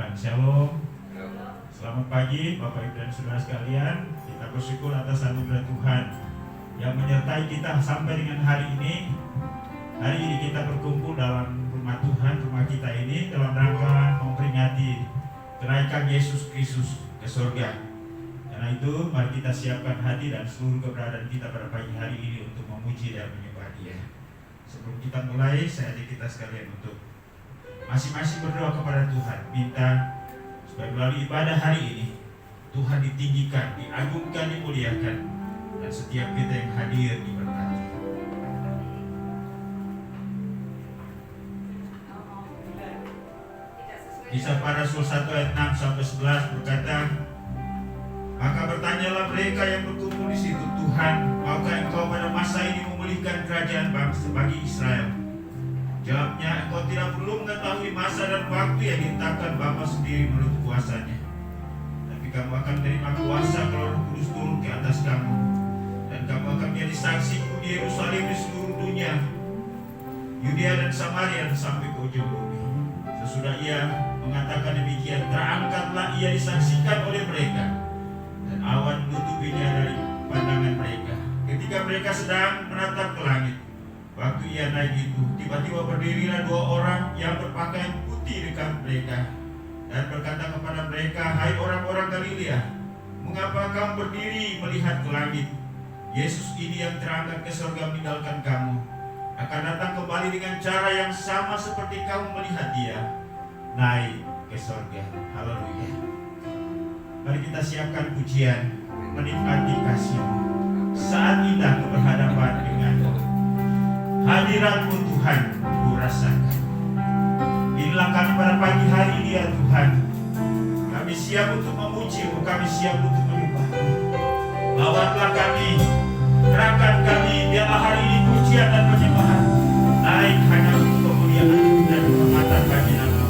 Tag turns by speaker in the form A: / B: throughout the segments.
A: Tuhan. Shalom. Selamat pagi Bapak Ibu dan Saudara sekalian. Kita bersyukur atas anugerah Tuhan yang menyertai kita sampai dengan hari ini. Hari ini kita berkumpul dalam rumah Tuhan, rumah kita ini dalam rangka memperingati kenaikan Yesus Kristus ke surga. Karena itu mari kita siapkan hati dan seluruh keberadaan kita pada pagi hari ini untuk memuji dan menyembah Dia. Sebelum kita mulai, saya ajak kita sekalian untuk masing-masing berdoa kepada Tuhan, minta supaya melalui ibadah hari ini Tuhan ditinggikan, diagungkan, dimuliakan, dan setiap kita yang hadir diberkati. Kisah para Rasul 1 ayat 6 sampai 11 berkata, maka bertanyalah mereka yang berkumpul di situ, Tuhan, maukah Engkau pada masa ini memulihkan kerajaan bangsa bagi Israel? Jawabnya, engkau tidak perlu mengetahui masa dan waktu yang ditetapkan Bapa sendiri menurut kuasanya. Tapi kamu akan menerima kuasa kalau Roh Kudus turun ke atas kamu, dan kamu akan menjadi saksiku di Yerusalem, di seluruh dunia, Yudea dan Samaria, dan sampai ke ujung bumi. Sesudah ia mengatakan demikian, terangkatlah ia disaksikan oleh mereka, dan awan menutupinya dari pandangan mereka. Ketika mereka sedang menatap ke langit, waktu ia naik itu, tiba-tiba berdirilah dua orang yang berpakaian putih dekat mereka dan berkata kepada mereka, hai orang-orang Galilea, mengapa kamu berdiri melihat ke langit? Yesus ini yang terangkat ke surga meninggalkan kamu akan datang kembali dengan cara yang sama seperti kamu melihat Dia naik ke surga. Haleluya. Mari kita siapkan pujian, menikmati kasih-Mu. Saat indah berhadapan dengan hadirat-Mu Tuhan, ku rasakan. Inilah kami pada pagi hari ini ya Tuhan. Kami siap untuk memuji-Mu, kami siap untuk menyembah-Mu. Bawalah kami, gerakan kami, biarlah hari ini pujian dan penyembahan naik hanya untuk kemuliaan dan kehormatan bagi nama-Mu.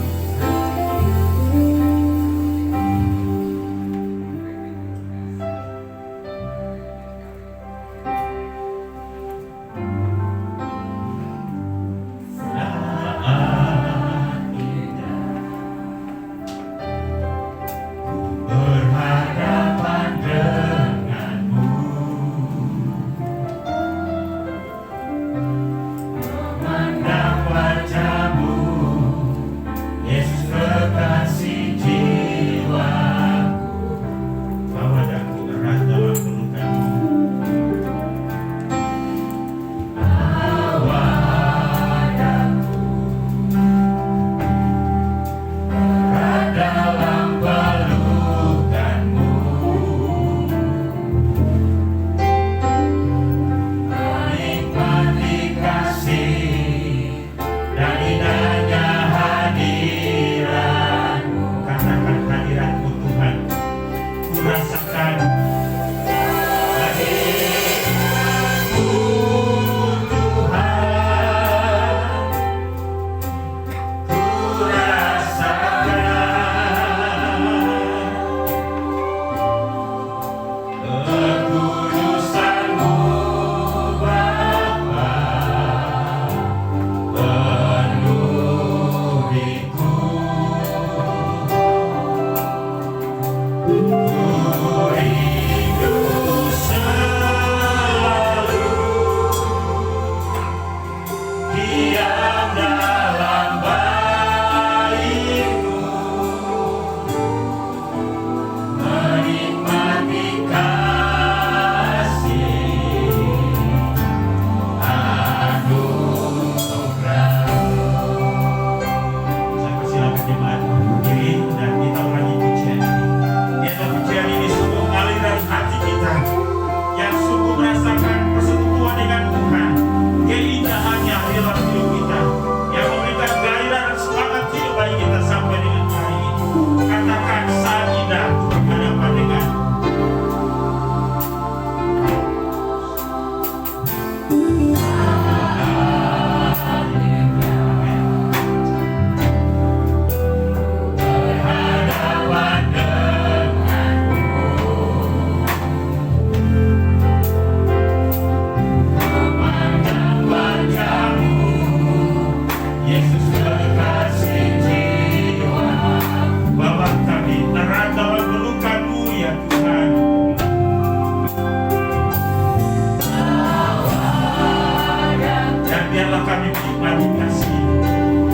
A: menikmati kasih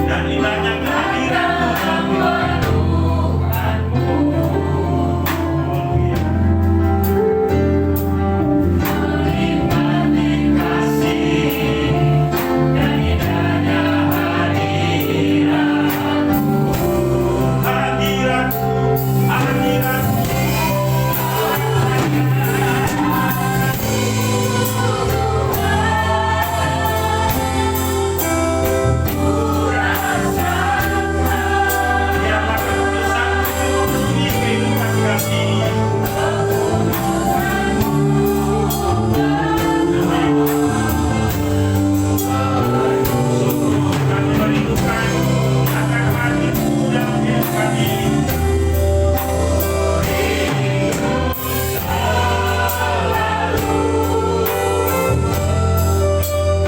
A: dan indahnya kehadiran-Mu dalam hidup kami. Haleluya. Menikmati kasih dan indahnya hadirat-Mu. Hadirat-Mu, hadirat-Mu. Biarlah keputusan-Mu memenuhi kehidupan kami. Sungguh kami merindukan akan hadir-Mu dalam hidup kami.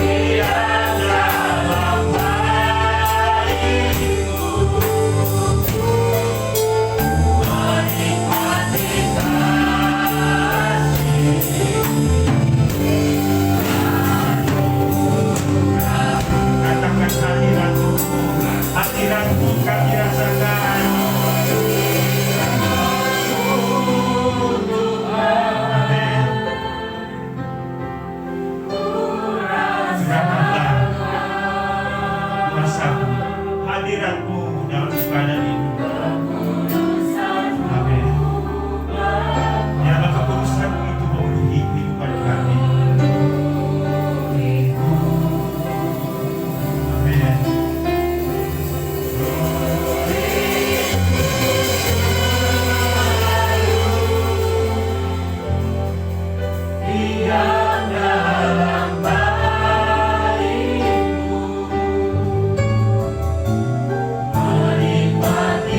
A: Biar dalam baik-Mu menikmati katakan hadirat-Mu, hadirat-Mu kami rasakan. Amin. Rahmatlah, kuasa-Mu, hadirat-Mu dalam ibadah ini. Amin. Biarlah keputusan-Mu itu memenuhi kehidupan kami. Amin. Diam dalam baik-Mu, menikmati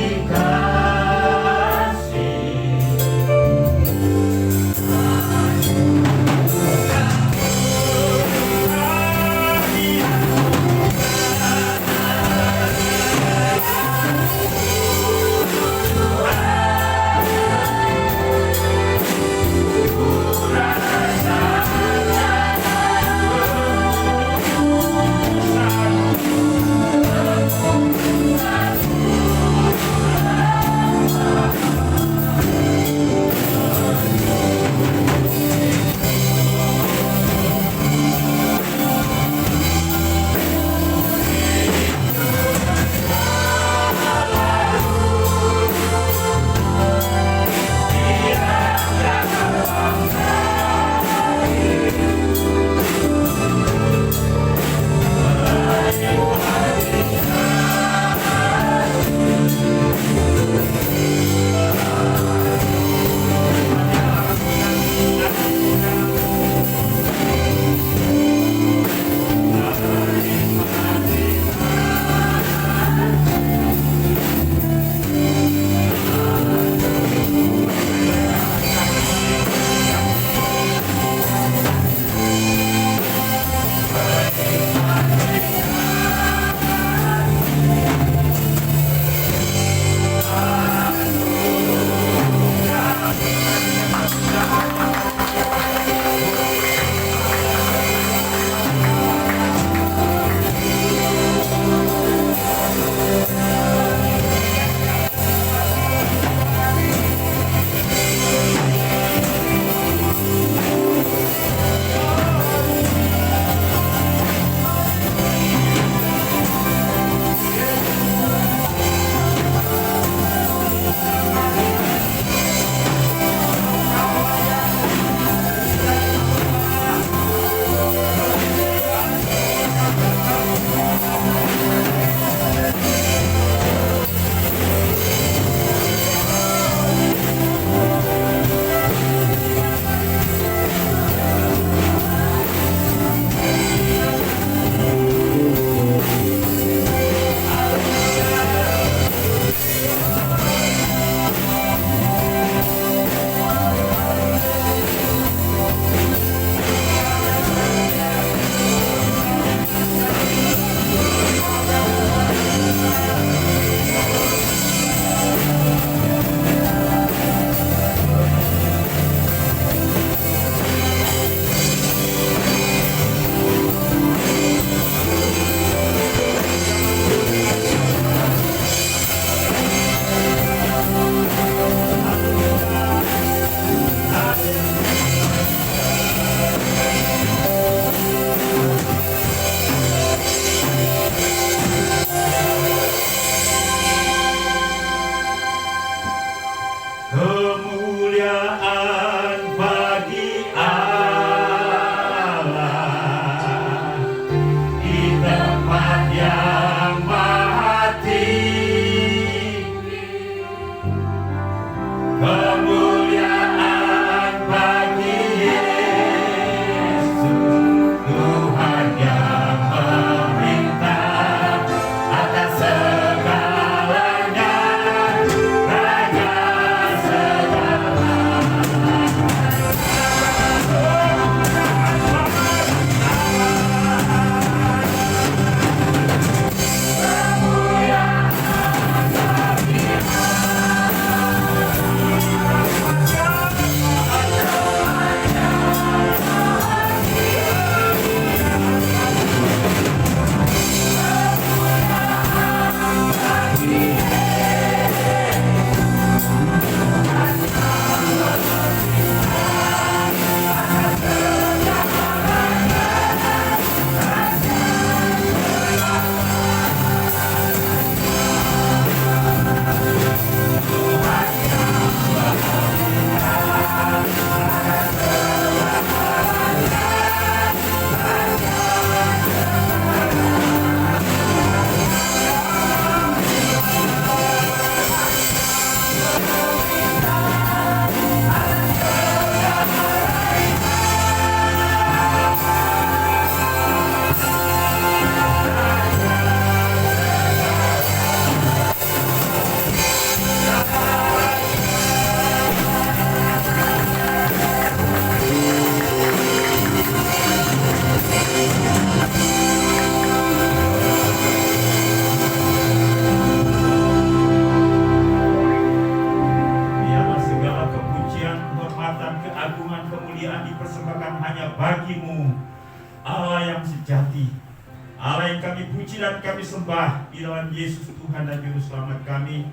A: puji dan kami sembah di dalam Yesus Tuhan dan Juru Selamat kami,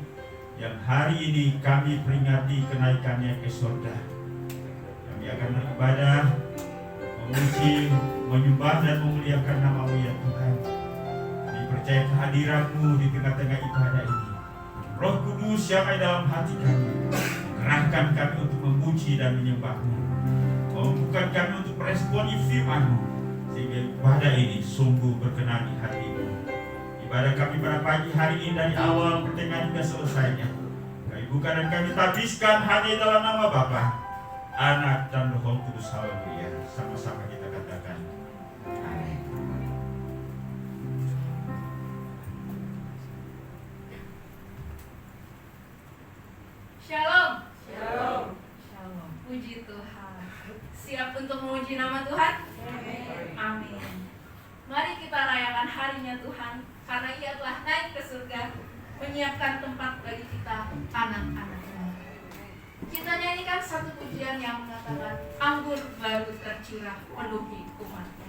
A: yang hari ini kami peringati kenaikannya ke surga. Kami akan beribadah, memuji, menyembah dan memuliakan nama-Mu ya Tuhan. Kami percaya kehadiran-Mu di tengah-tengah ibadah ini. Roh Kudus yang ada dalam hati kami, kerahkan kami untuk memuji dan menyembah-Mu. Membuka kami untuk meresponi firman-Mu, sehingga ibadah ini sungguh berkenan di hati-Mu. Ibadah kami pada pagi hari ini dari awal pertengahan hingga selesainya, kami buka dan kami tabiskan hanya dalam nama Bapa, Anak dan Roh Kudus. Haleluya. Sama-sama kita katakan amin.
B: Shalom. Shalom. Shalom. Puji Tuhan. Siap untuk memuji nama Tuhan? Amin. Mari kita rayakan harinya Tuhan, karena Ia telah naik ke surga, menyiapkan tempat bagi kita anak-anaknya. Kita nyanyikan satu pujian yang mengatakan, anggur baru tercurah penuhi umatnya.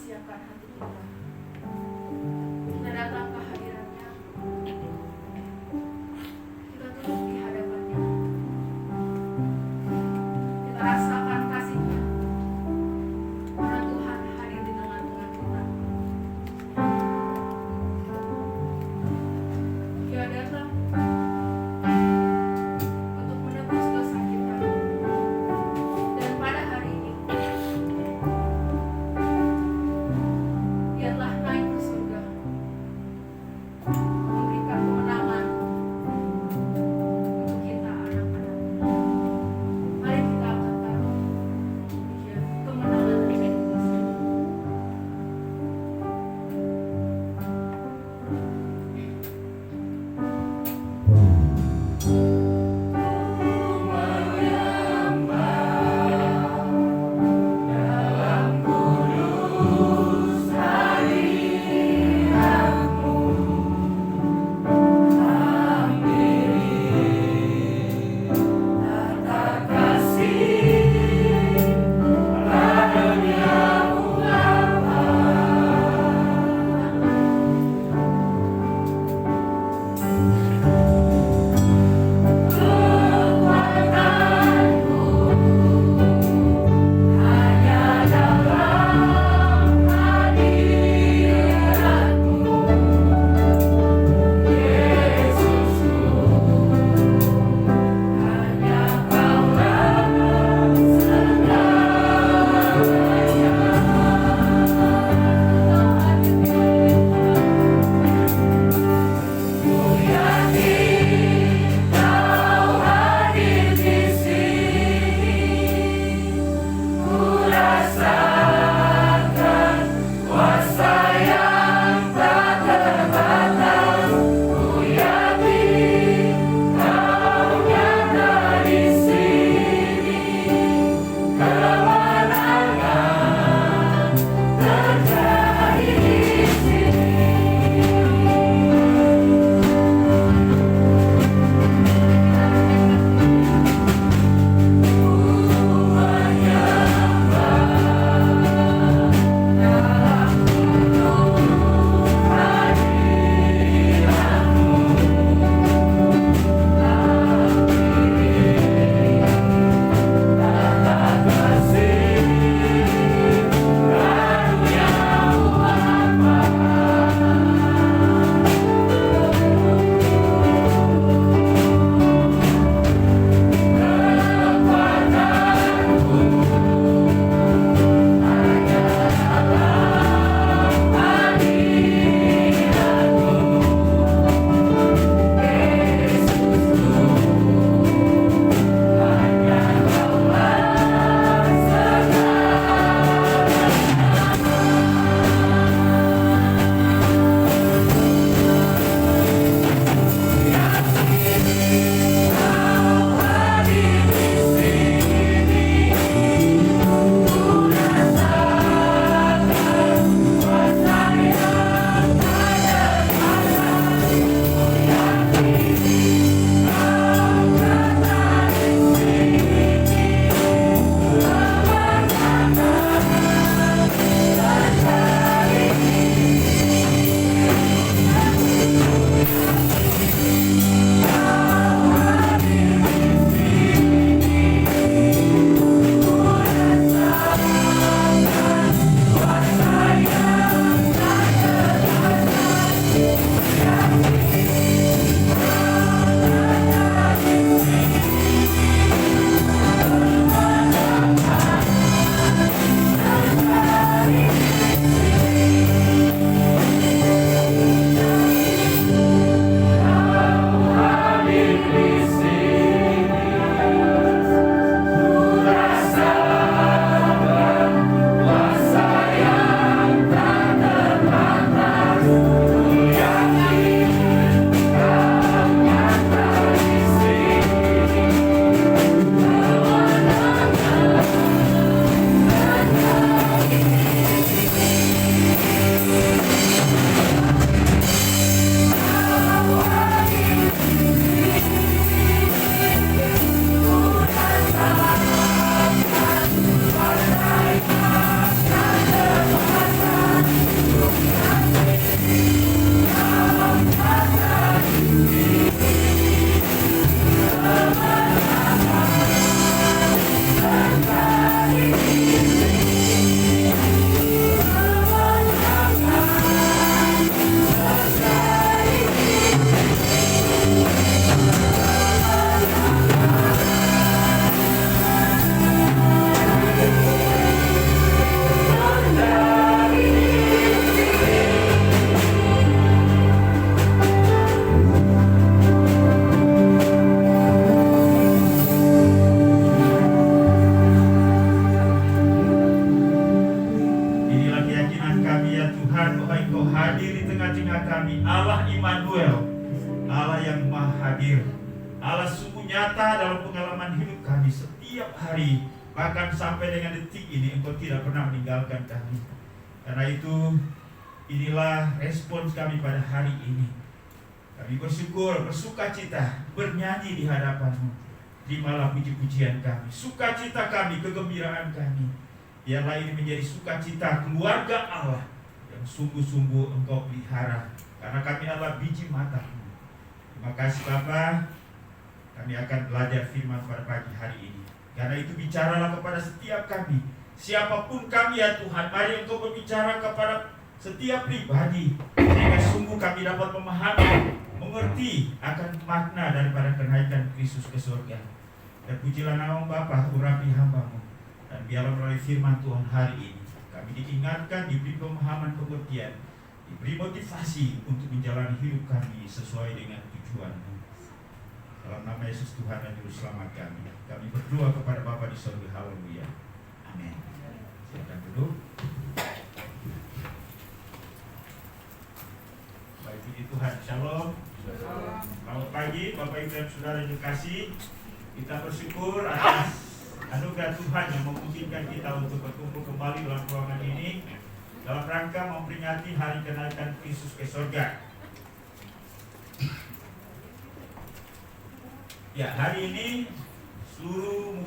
B: siapkan hati kita.
A: Allah Immanuel, Allah yang maha hadir, Allah sungguh nyata dalam pengalaman hidup kami setiap hari, bahkan sampai dengan detik ini Engkau tidak pernah meninggalkan kami. Karena itu, inilah respons kami pada hari ini. Kami bersyukur, bersukacita, bernyanyi di hadapan-Mu. Terimalah puji-pujian kami, sukacita kami, kegembiraan kami. Biarlah ini menjadi sukacita keluarga Allah yang sungguh-sungguh Engkau pelihara, karena kami adalah biji mata-Mu. Terima kasih Bapa. Kami akan belajar firman pada pagi hari ini. Karena itu bicaralah kepada setiap kami, siapapun kami ya Tuhan. Mari Engkau berbicara kepada setiap pribadi, sehingga sungguh kami dapat memahami, mengerti akan makna daripada kenaikan Kristus ke surga. Dan pujilah nama Bapa, urapi hamba-Mu. Dan biarlah melalui firman Tuhan hari ini kami diingatkan, diberi pemahaman pengertian, diberi motivasi untuk menjalani hidup kami sesuai dengan tujuan-Mu. Dalam nama Yesus Tuhan dan Juru Selamat kami berdoa kepada Bapa di surga. Haleluya. Amin. Silakan duduk. Baik, puji Tuhan. Shalom. Selamat pagi Bapak Ibu dan Saudara yang dikasihi. Kita bersyukur atas anugerah Tuhan yang memungkinkan kita untuk berkumpul kembali dalam ruangan ini dalam rangka memperingati hari kenaikan Kristus ke surga. Ya, hari ini seluruh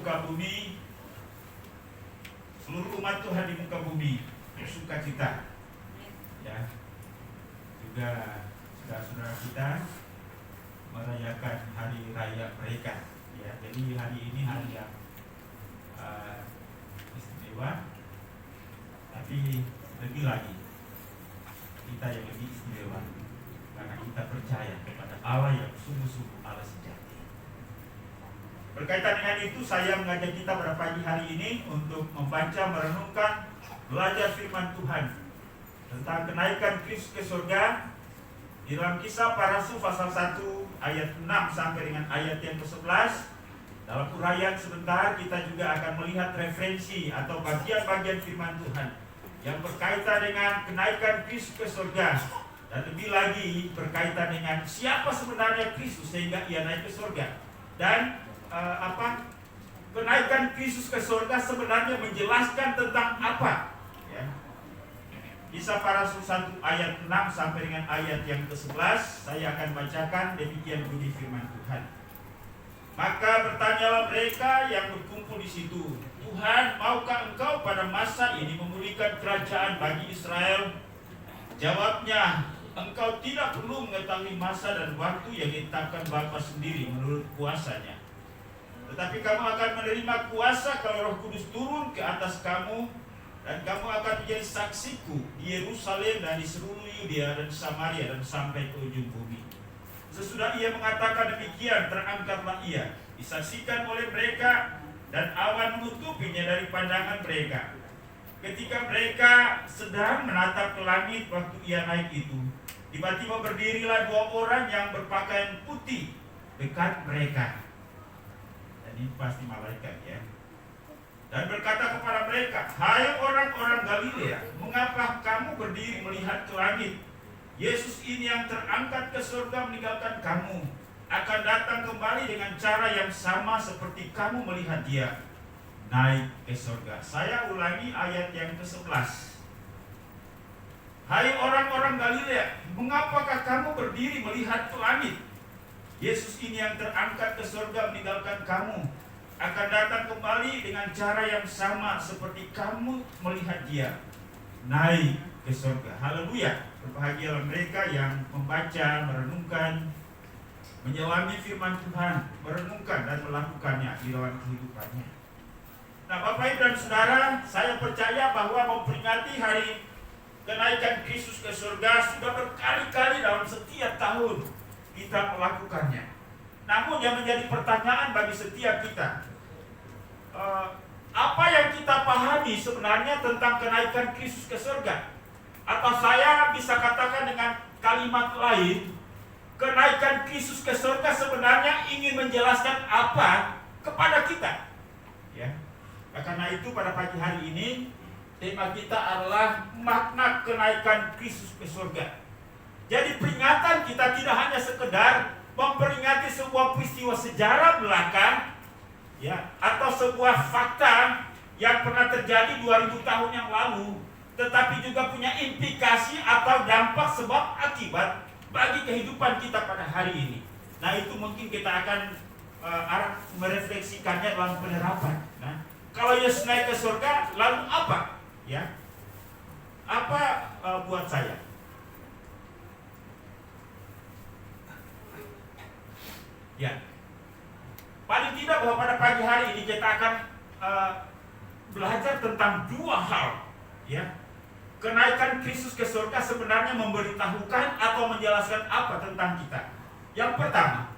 A: umat Tuhan di muka bumi bersukacita. Ya, juga saudara-saudara kita merayakan hari raya mereka. Ya, jadi hari ini hari yang istimewa, tapi lebih lagi kita yang lebih istimewa karena kita percaya kepada Allah yang sungguh-sungguh Allah sejati. Berkaitan dengan itu, saya mengajak kita pada pagi hari ini untuk membaca, merenungkan, belajar firman Tuhan tentang kenaikan Kristus ke surga di dalam Kisah Para Rasul pasal 1 ayat 6 sampai dengan ayat yang ke-11. Dalam uraian sebentar kita juga akan melihat referensi atau bagian-bagian firman Tuhan yang berkaitan dengan kenaikan Kristus ke surga, dan lebih lagi berkaitan dengan siapa sebenarnya Kristus sehingga ia naik ke surga, dan kenaikan Kristus ke surga sebenarnya menjelaskan tentang apa. Ya. Kisah Para Rasul 1 ayat 6 sampai dengan ayat yang ke-11 saya akan bacakan, demikian bunyi firman Tuhan. Maka bertanyalah mereka yang berkumpul di situ, Tuhan, maukah Engkau pada masa ini memulihkan kerajaan bagi Israel? Jawabnya, Engkau tidak perlu mengetahui masa dan waktu yang ditetapkan Bapa sendiri menurut kuasanya. Tetapi kamu akan menerima kuasa kalau Roh Kudus turun ke atas kamu, dan kamu akan menjadi saksiku di Yerusalem dan di seluruh Yudea dan Samaria dan sampai ke ujung bumi. Sesudah ia mengatakan demikian, terangkatlah ia, disaksikan oleh mereka, dan awan menutupinya dari pandangan mereka. Ketika mereka sedang menatap ke langit waktu ia naik itu, tiba-tiba berdirilah dua orang yang berpakaian putih dekat mereka. Dan ini pasti malaikat, ya. Dan berkata kepada mereka, hai orang-orang Galilea, mengapa kamu berdiri melihat ke langit? Yesus ini yang terangkat ke surga meninggalkan kamu, akan datang kembali dengan cara yang sama seperti kamu melihat dia naik ke surga. Saya ulangi ayat yang ke-11. Hai orang-orang Galilea, mengapakah kamu berdiri melihat ke langit? Yesus ini yang terangkat ke surga meninggalkan kamu, akan datang kembali dengan cara yang sama seperti kamu melihat dia naik ke surga. Haleluya. Berbahagialah mereka yang membaca, merenungkan, menyelami firman Tuhan, merenungkan dan melakukannya di dalam kehidupannya. Nah, Bapak Ibu dan Saudara, saya percaya bahwa memperingati hari kenaikan Kristus ke surga sudah berkali-kali dalam setiap tahun kita melakukannya. Namun yang menjadi pertanyaan bagi setiap kita, apa yang kita pahami sebenarnya tentang kenaikan Kristus ke surga? Atau saya bisa katakan dengan kalimat lain, kenaikan Kristus ke surga sebenarnya ingin menjelaskan apa kepada kita? Ya. Karena itu pada pagi hari ini tema kita adalah makna kenaikan Kristus ke surga. Jadi peringatan kita tidak hanya sekedar memperingati sebuah peristiwa sejarah belakang, ya, atau sebuah fakta yang pernah terjadi 2000 tahun yang lalu, tetapi juga punya implikasi atau dampak sebab akibat bagi kehidupan kita pada hari ini. Nah, itu mungkin kita akan merefleksikannya dalam penerapan. Nah, kalau Yesus naik ke surga, lalu apa? Ya, apa buat saya? Ya, paling tidak bahwa pada pagi hari ini kita akan belajar tentang dua hal, ya. Kenaikan Kristus ke surga sebenarnya memberitahukan atau menjelaskan apa tentang kita. Yang pertama,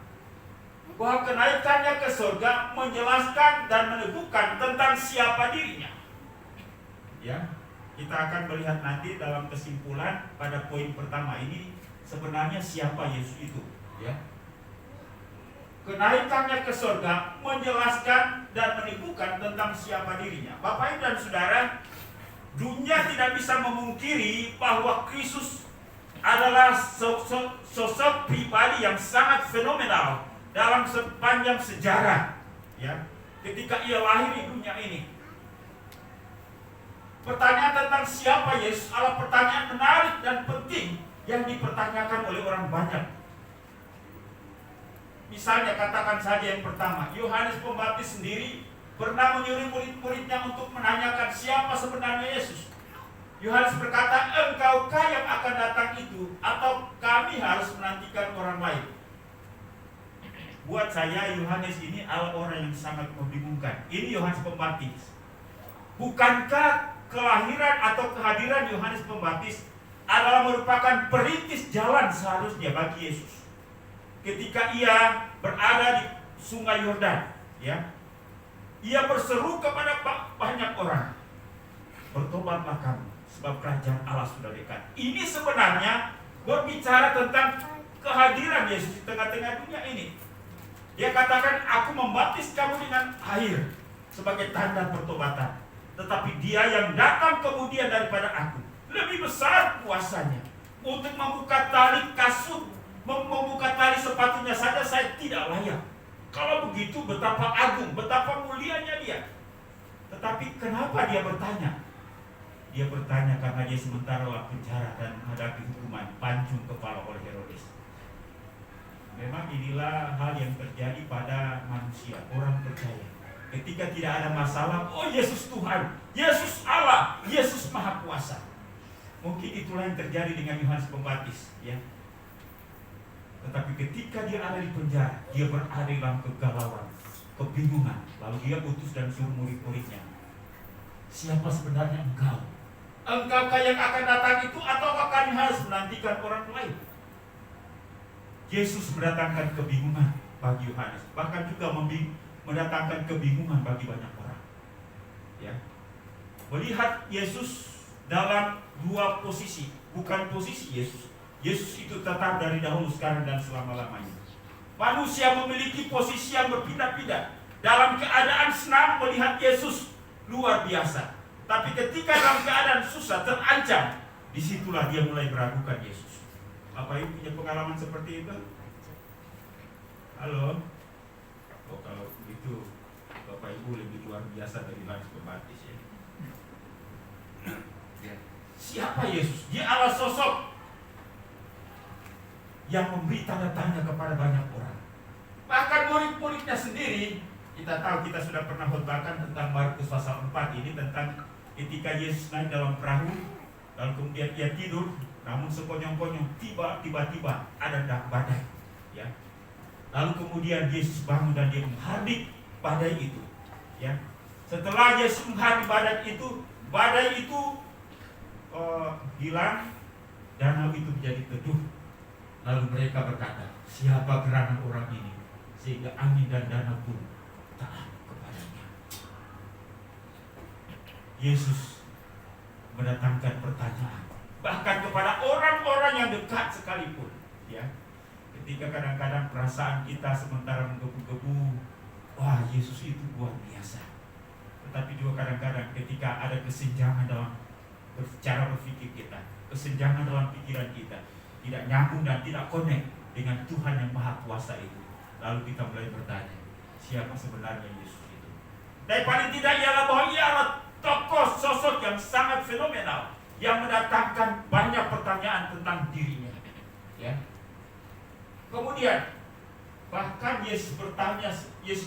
A: bahwa kenaikannya ke surga menjelaskan dan meneguhkan tentang siapa dirinya. Ya, kita akan melihat nanti dalam kesimpulan pada poin pertama ini sebenarnya siapa Yesus itu, ya. Kenaikannya ke surga menjelaskan dan meneguhkan tentang siapa dirinya. Bapak Ibu dan Saudara, dunia tidak bisa memungkiri bahwa Kristus adalah sosok pribadi yang sangat fenomenal dalam sepanjang sejarah, ya, ketika ia lahir di dunia ini. Pertanyaan tentang siapa Yesus adalah pertanyaan menarik dan penting yang dipertanyakan oleh orang banyak. Misalnya, katakan saja yang pertama, Yohanes Pembaptis sendiri pernah menyuruh murid-muridnya untuk menanyakan siapa sebenarnya Yesus. Yohanes berkata, engkaukah yang akan datang itu, atau kami harus menantikan orang lain? Buat saya, Yohanes ini adalah orang yang sangat membingungkan. Ini Yohanes Pembaptis. Bukankah kelahiran atau kehadiran Yohanes Pembaptis adalah merupakan perintis jalan seharusnya bagi Yesus? Ketika ia berada di Sungai Yordan, ya, ia berseru kepada banyak orang, bertobatlah kamu, sebab kerajaan Allah sudah dekat. Ini sebenarnya berbicara tentang kehadiran Yesus di tengah-tengah dunia ini. Dia katakan, aku membaptis kamu dengan air sebagai tanda pertobatan, tetapi dia yang datang kemudian daripada aku lebih besar kuasanya. Untuk membuka tali kasut, membuka tali sepatunya saja saya tidak layak. Kalau begitu, betapa agung, betapa mulianya dia. Tetapi kenapa dia bertanya? Dia bertanya karena dia sementara dalam penjara dan menghadapi hukuman pancung kepala oleh Herodes. Memang inilah hal yang terjadi pada manusia, orang percaya. Ketika tidak ada masalah, oh Yesus Tuhan, Yesus Allah, Yesus Maha Kuasa. Mungkin itulah yang terjadi dengan Yohanes Pembaptis, ya. Tetapi ketika dia ada di penjara, dia berada dalam kegalauan, kebingungan. Lalu dia utus dan suruh murid-muridnya, siapa sebenarnya engkau? Engkaukah yang akan datang itu, ataukah kami harus menantikan orang lain? Yesus mendatangkan kebingungan bagi Yohanes, bahkan juga mendatangkan kebingungan bagi banyak orang, ya. Melihat Yesus dalam dua posisi, bukan posisi Yesus. Yesus itu tetap dari dahulu, sekarang, dan selama-lamanya. Manusia memiliki posisi yang berpindah-pindah. Dalam keadaan senang melihat Yesus luar biasa, tapi ketika dalam keadaan susah, terancam, disitulah dia mulai meragukan Yesus. Bapak Ibu punya pengalaman seperti itu? Halo? Oh, kalau begitu Bapak Ibu lebih luar biasa dari Yohanes Pembaptis, ya. Siapa Yesus? Dia adalah sosok yang memberi tanda tanya kepada banyak orang. Bahkan murid-muridnya sendiri, kita tahu, kita sudah pernah khotbahkan tentang Markus pasal 4 ini, tentang ketika Yesus naik dalam perahu, lalu kemudian ia tidur, namun sekonyong-konyong tiba-tiba ada badai, ya. Lalu kemudian Yesus bangun dan dia menghardik badai itu, ya. Setelah Yesus menghardik badai itu hilang, danau itu menjadi teduh. Lalu mereka berkata, siapa gerangan orang ini sehingga angin dan danau pun taat kepadanya? Yesus mendatangkan pertanyaan bahkan kepada orang-orang yang dekat sekalipun, ya. Ketika kadang-kadang perasaan kita sementara menggebu-gebu, wah Yesus itu luar biasa. Tetapi juga kadang-kadang ketika ada kesenjangan dalam cara berpikir kita, kesenjangan dalam pikiran kita, tidak nyambung dan tidak connect dengan Tuhan yang Maha Kuasa itu. Lalu kita mulai bertanya, siapa sebenarnya Yesus itu? Tapi paling tidak ialah bahwa ia adalah tokoh sosok yang sangat fenomenal, yang mendatangkan banyak pertanyaan tentang dirinya. Ya. Kemudian bahkan Yesus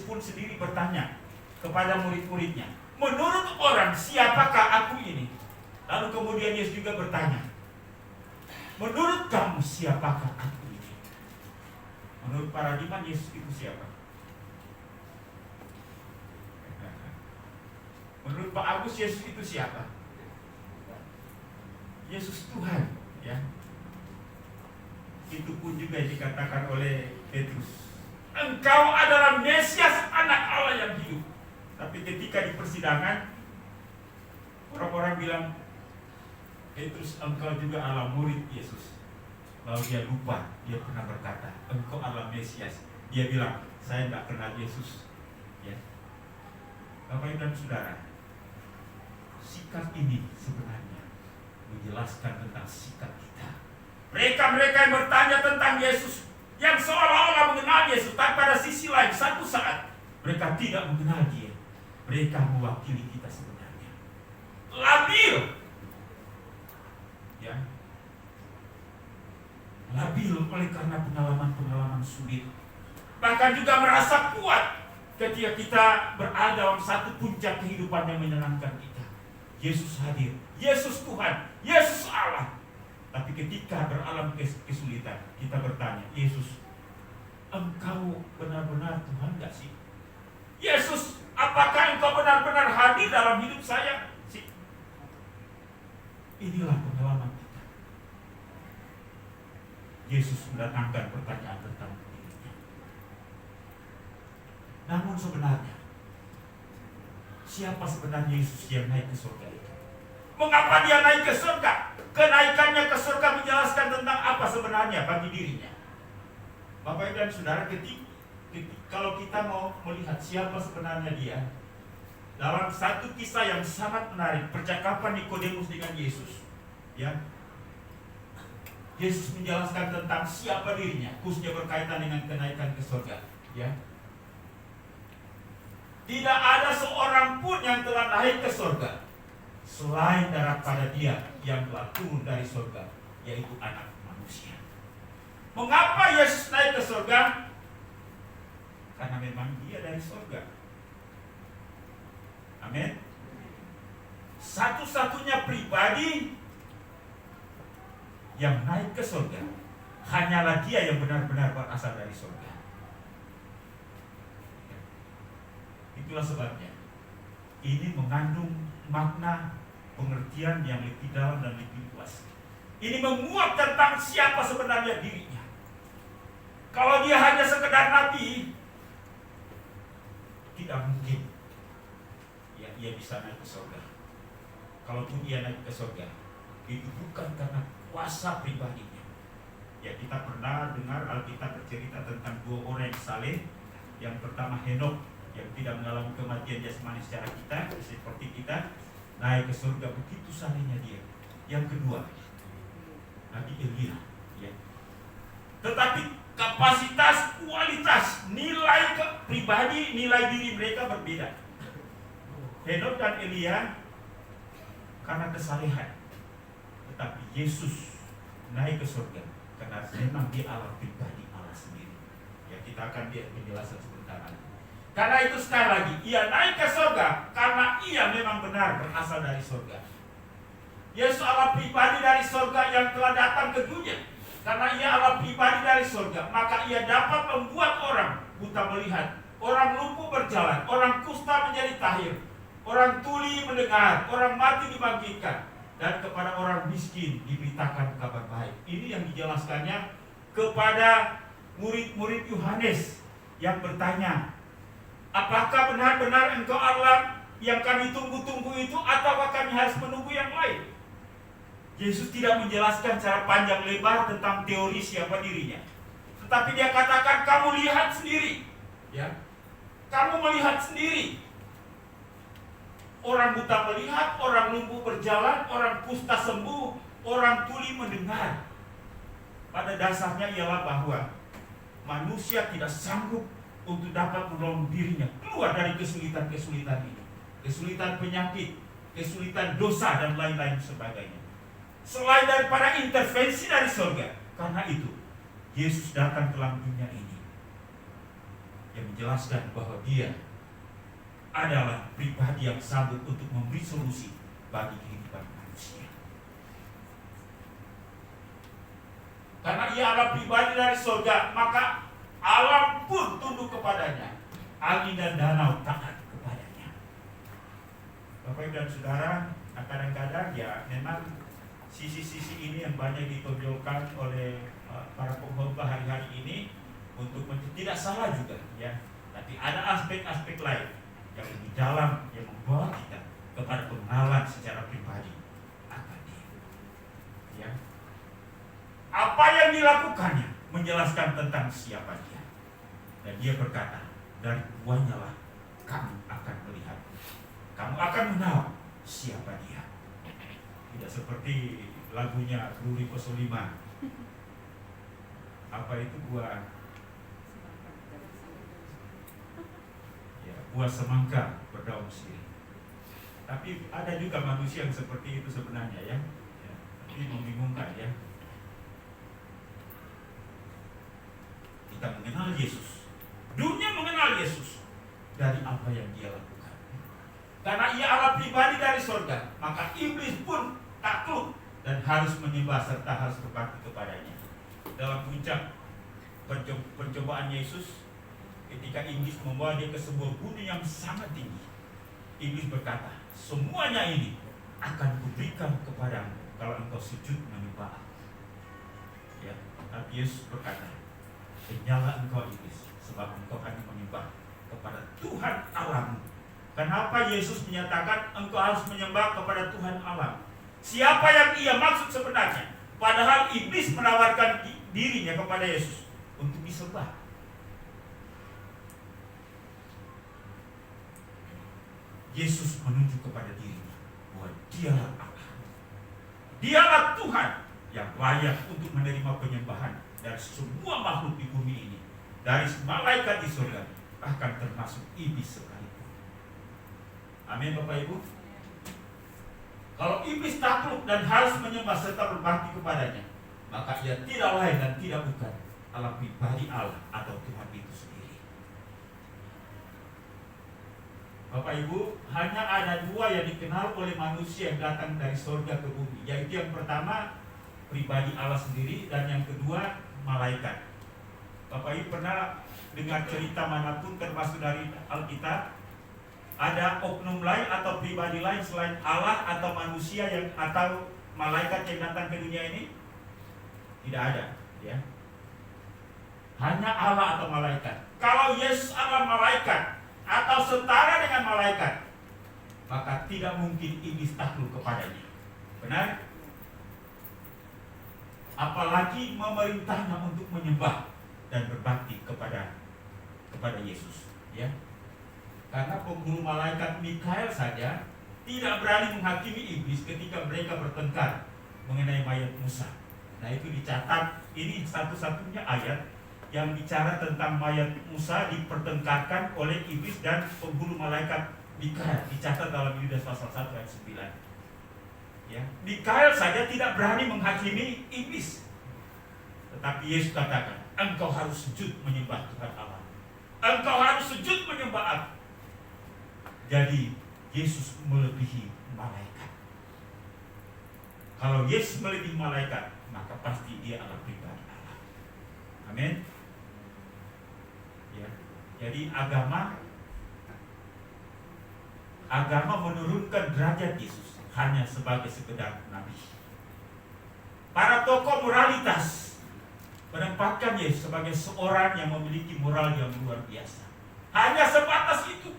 A: pun sendiri bertanya kepada murid-muridnya, menurut orang siapakah aku ini? Lalu kemudian Yesus juga bertanya, menurut kamu siapakah aku ini? Menurut paradigma Yesus itu siapa? Menurut Pak Agus, Yesus itu siapa? Yesus Tuhan, ya. Itu pun juga dikatakan oleh Petrus, engkau adalah Mesias, anak Allah yang hidup. Tapi ketika di persidangan, orang-orang bilang, Petrus, engkau juga adalah murid Yesus. Lalu dia lupa, dia pernah berkata, engkau adalah Mesias. Dia bilang, saya tidak kenal Yesus. Ya. Bapak Ibu dan Saudara, sikap ini sebenarnya menjelaskan tentang sikap kita. Mereka yang bertanya tentang Yesus, yang seolah-olah mengenal Yesus, tapi pada sisi lain satu saat mereka tidak mengenal Dia. Mereka mewakili kita sebenarnya labil, ya, labil oleh karena pengalaman-pengalaman sulit, bahkan juga merasa kuat ketika kita berada dalam satu puncak kehidupan yang menyenangkan kita. Yesus hadir, Yesus Tuhan, Yesus Allah. Tapi ketika beralam kesulitan, kita bertanya, Yesus, engkau benar-benar Tuhan gak sih? Yesus, apakah engkau benar-benar hadir dalam hidup saya? Inilah pengalaman kita. Yesus mendatangkan pertanyaan tentang dirinya. Namun sebenarnya, siapa sebenarnya Yesus yang naik ke surga itu? Mengapa dia naik ke surga? Kenaikannya ke surga menjelaskan tentang apa sebenarnya bagi dirinya. Bapak Ibu dan Saudara, kalau kita mau melihat siapa sebenarnya dia, dalam satu kisah yang sangat menarik, percakapan Nikodemus dengan Yesus, ya, Yesus menjelaskan tentang siapa dirinya, khususnya berkaitan dengan kenaikan ke surga. Ya, tidak ada seorang pun yang telah naik ke surga selain daripada Dia yang telah turun dari surga, yaitu Anak Manusia. Mengapa Yesus naik ke surga? Karena memang Dia dari surga. Amin. Satu-satunya pribadi yang naik ke surga hanyalah Dia yang benar-benar berasal dari surga. Itulah sebabnya ini mengandung makna pengertian yang lebih dalam dan lebih luas. Ini menguat tentang siapa sebenarnya dirinya. Kalau dia hanya sekedar nabi, tidak mungkin ya ia bisa naik ke surga. Kalaupun ia naik ke surga, itu bukan karena kuasa pribadinya. Ya, kita pernah dengar Alkitab bercerita tentang dua orang yang saleh. Yang pertama Henok, yang tidak mengalami kematian jasmani secara kita, seperti kita, naik ke surga, begitu salehnya dia. Yang kedua, Nabi Elia, ya. Tetapi kapasitas, kualitas, nilai pribadi, nilai diri mereka berbeda. Henok dan Elia karena kesalehan, tetapi Yesus naik ke surga karena memang dia Allah pribadi, Allah sendiri. Ya, kita akan lihat penjelasan sebentar lagi. Karena itu sekali lagi, ia naik ke surga karena ia memang benar berasal dari surga. Yesus Allah pribadi dari surga yang telah datang ke dunia. Karena ia Allah pribadi dari surga, maka ia dapat membuat orang buta melihat, orang lumpuh berjalan, orang kusta menjadi tahir, orang tuli mendengar, orang mati dibangkitkan, dan kepada orang miskin diberitakan kabar baik. Ini yang dijelaskannya kepada murid-murid Yohanes yang bertanya, apakah benar-benar engkau Allah yang kami tunggu-tunggu itu, ataukah kami harus menunggu yang lain? Yesus tidak menjelaskan secara panjang lebar tentang teori siapa dirinya, tetapi dia katakan, kamu lihat sendiri, ya, kamu melihat sendiri. Orang buta melihat, orang lumpuh berjalan, orang kusta sembuh, orang tuli mendengar. pada dasarnya ialah bahwa manusia tidak sanggup untuk dapat menolong dirinya keluar dari kesulitan-kesulitan ini. Kesulitan penyakit, kesulitan dosa, dan lain-lain sebagainya. Selain daripada intervensi dari surga. Karena itu, Yesus datang ke dalam dunia ini yang menjelaskan bahwa dia adalah pribadi yang sanggup untuk memberi solusi bagi kehidupan manusia. Karena ia adalah pribadi dari surga, maka alam pun tunduk kepadanya. Angin dan danau taat kepadanya. Bapak Ibu dan Saudara, kadang-kadang ya memang sisi-sisi ini yang banyak ditonjolkan oleh para pengkhotbah hari-hari ini untuk tidak salah juga ya. Tapi ada aspek-aspek lain yang lebih dalam yang membawa kita kepada pengenalan secara pribadi akan dia. Ya. Apa yang dilakukannya menjelaskan tentang siapa dia. Dan dia berkata, dari buahnya lah kamu akan melihat, kamu akan mengenal siapa dia. Tidak seperti lagunya Ruri 05. Apa itu buah? Ya, buah semangka berdaun sirih. Tapi ada juga manusia yang seperti itu sebenarnya ya. Tapi membingungkan ya. Kita mengenal Yesus. Dunia mengenal Yesus dari apa yang dia lakukan. Karena ia adalah pribadi dari surga, maka iblis pun takluk dan harus menyembah serta harus berbakti kepadanya. Dalam puncak pencobaan Yesus, ketika iblis membawa dia ke sebuah gunung yang sangat tinggi, iblis berkata, semuanya ini akan kuberikan kepadamu kalau engkau sujud menyembah aku. Ya, tapi Yesus berkata, kenyalah engkau iblis, sebab engkau hanya menyembah kepada Tuhan Allahmu. Kenapa Yesus menyatakan engkau harus menyembah kepada Tuhan Allah? Siapa yang ia maksud sebenarnya? Padahal iblis menawarkan dirinya kepada Yesus untuk disembah. Yesus menunjuk kepada dirinya bahwa dialah Allah. Dialah Tuhan yang layak untuk menerima penyembahan dari semua makhluk di bumi ini, dari malaikat di surga, bahkan termasuk iblis sekalipun. Amin Bapak Ibu. Kalau iblis takluk dan harus menyembah serta berbakti kepadanya, maka ia tidak lain dan tidak bukan adalah pribadi Allah atau Tuhan itu sendiri. Bapak Ibu, hanya ada dua yang dikenal oleh manusia yang datang dari surga ke bumi, yaitu yang pertama pribadi Allah sendiri, dan yang kedua malaikat. Bapak Ibu pernah dengar cerita manapun termasuk dari Alkitab, ada oknum lain atau pribadi lain selain Allah atau manusia yang atau malaikat yang datang ke dunia ini? Tidak ada, ya. Hanya Allah atau malaikat. Kalau Yesus adalah malaikat atau setara dengan malaikat, maka tidak mungkin iblis takluk kepadanya. Benar? Apalagi memerintahnya untuk menyembah dan berbakti kepada Yesus, ya. Karena penghulu malaikat Mikael saja tidak berani menghakimi iblis ketika mereka bertengkar mengenai mayat Musa. Nah, itu dicatat, ini satu-satunya ayat yang bicara tentang mayat Musa dipertengkarkan oleh iblis dan penghulu malaikat Mikael, dicatat dalam Yudas pasal 1 ayat 9. Ya, Mikael saja tidak berani menghakimi iblis. Tetapi Yesus katakan, engkau harus sujud menyembah Tuhan Allah. Engkau harus sujud menyembah aku. Jadi Yesus melebihi malaikat. Kalau Yesus melebihi malaikat, maka pasti dia adalah pribadi Allah. Amin. Ya. Jadi agama menurunkan derajat Yesus hanya sebagai sekedar nabi. Para tokoh moralitas menempatkan Yesus sebagai seorang yang memiliki moral yang luar biasa. Hanya sebatas itu.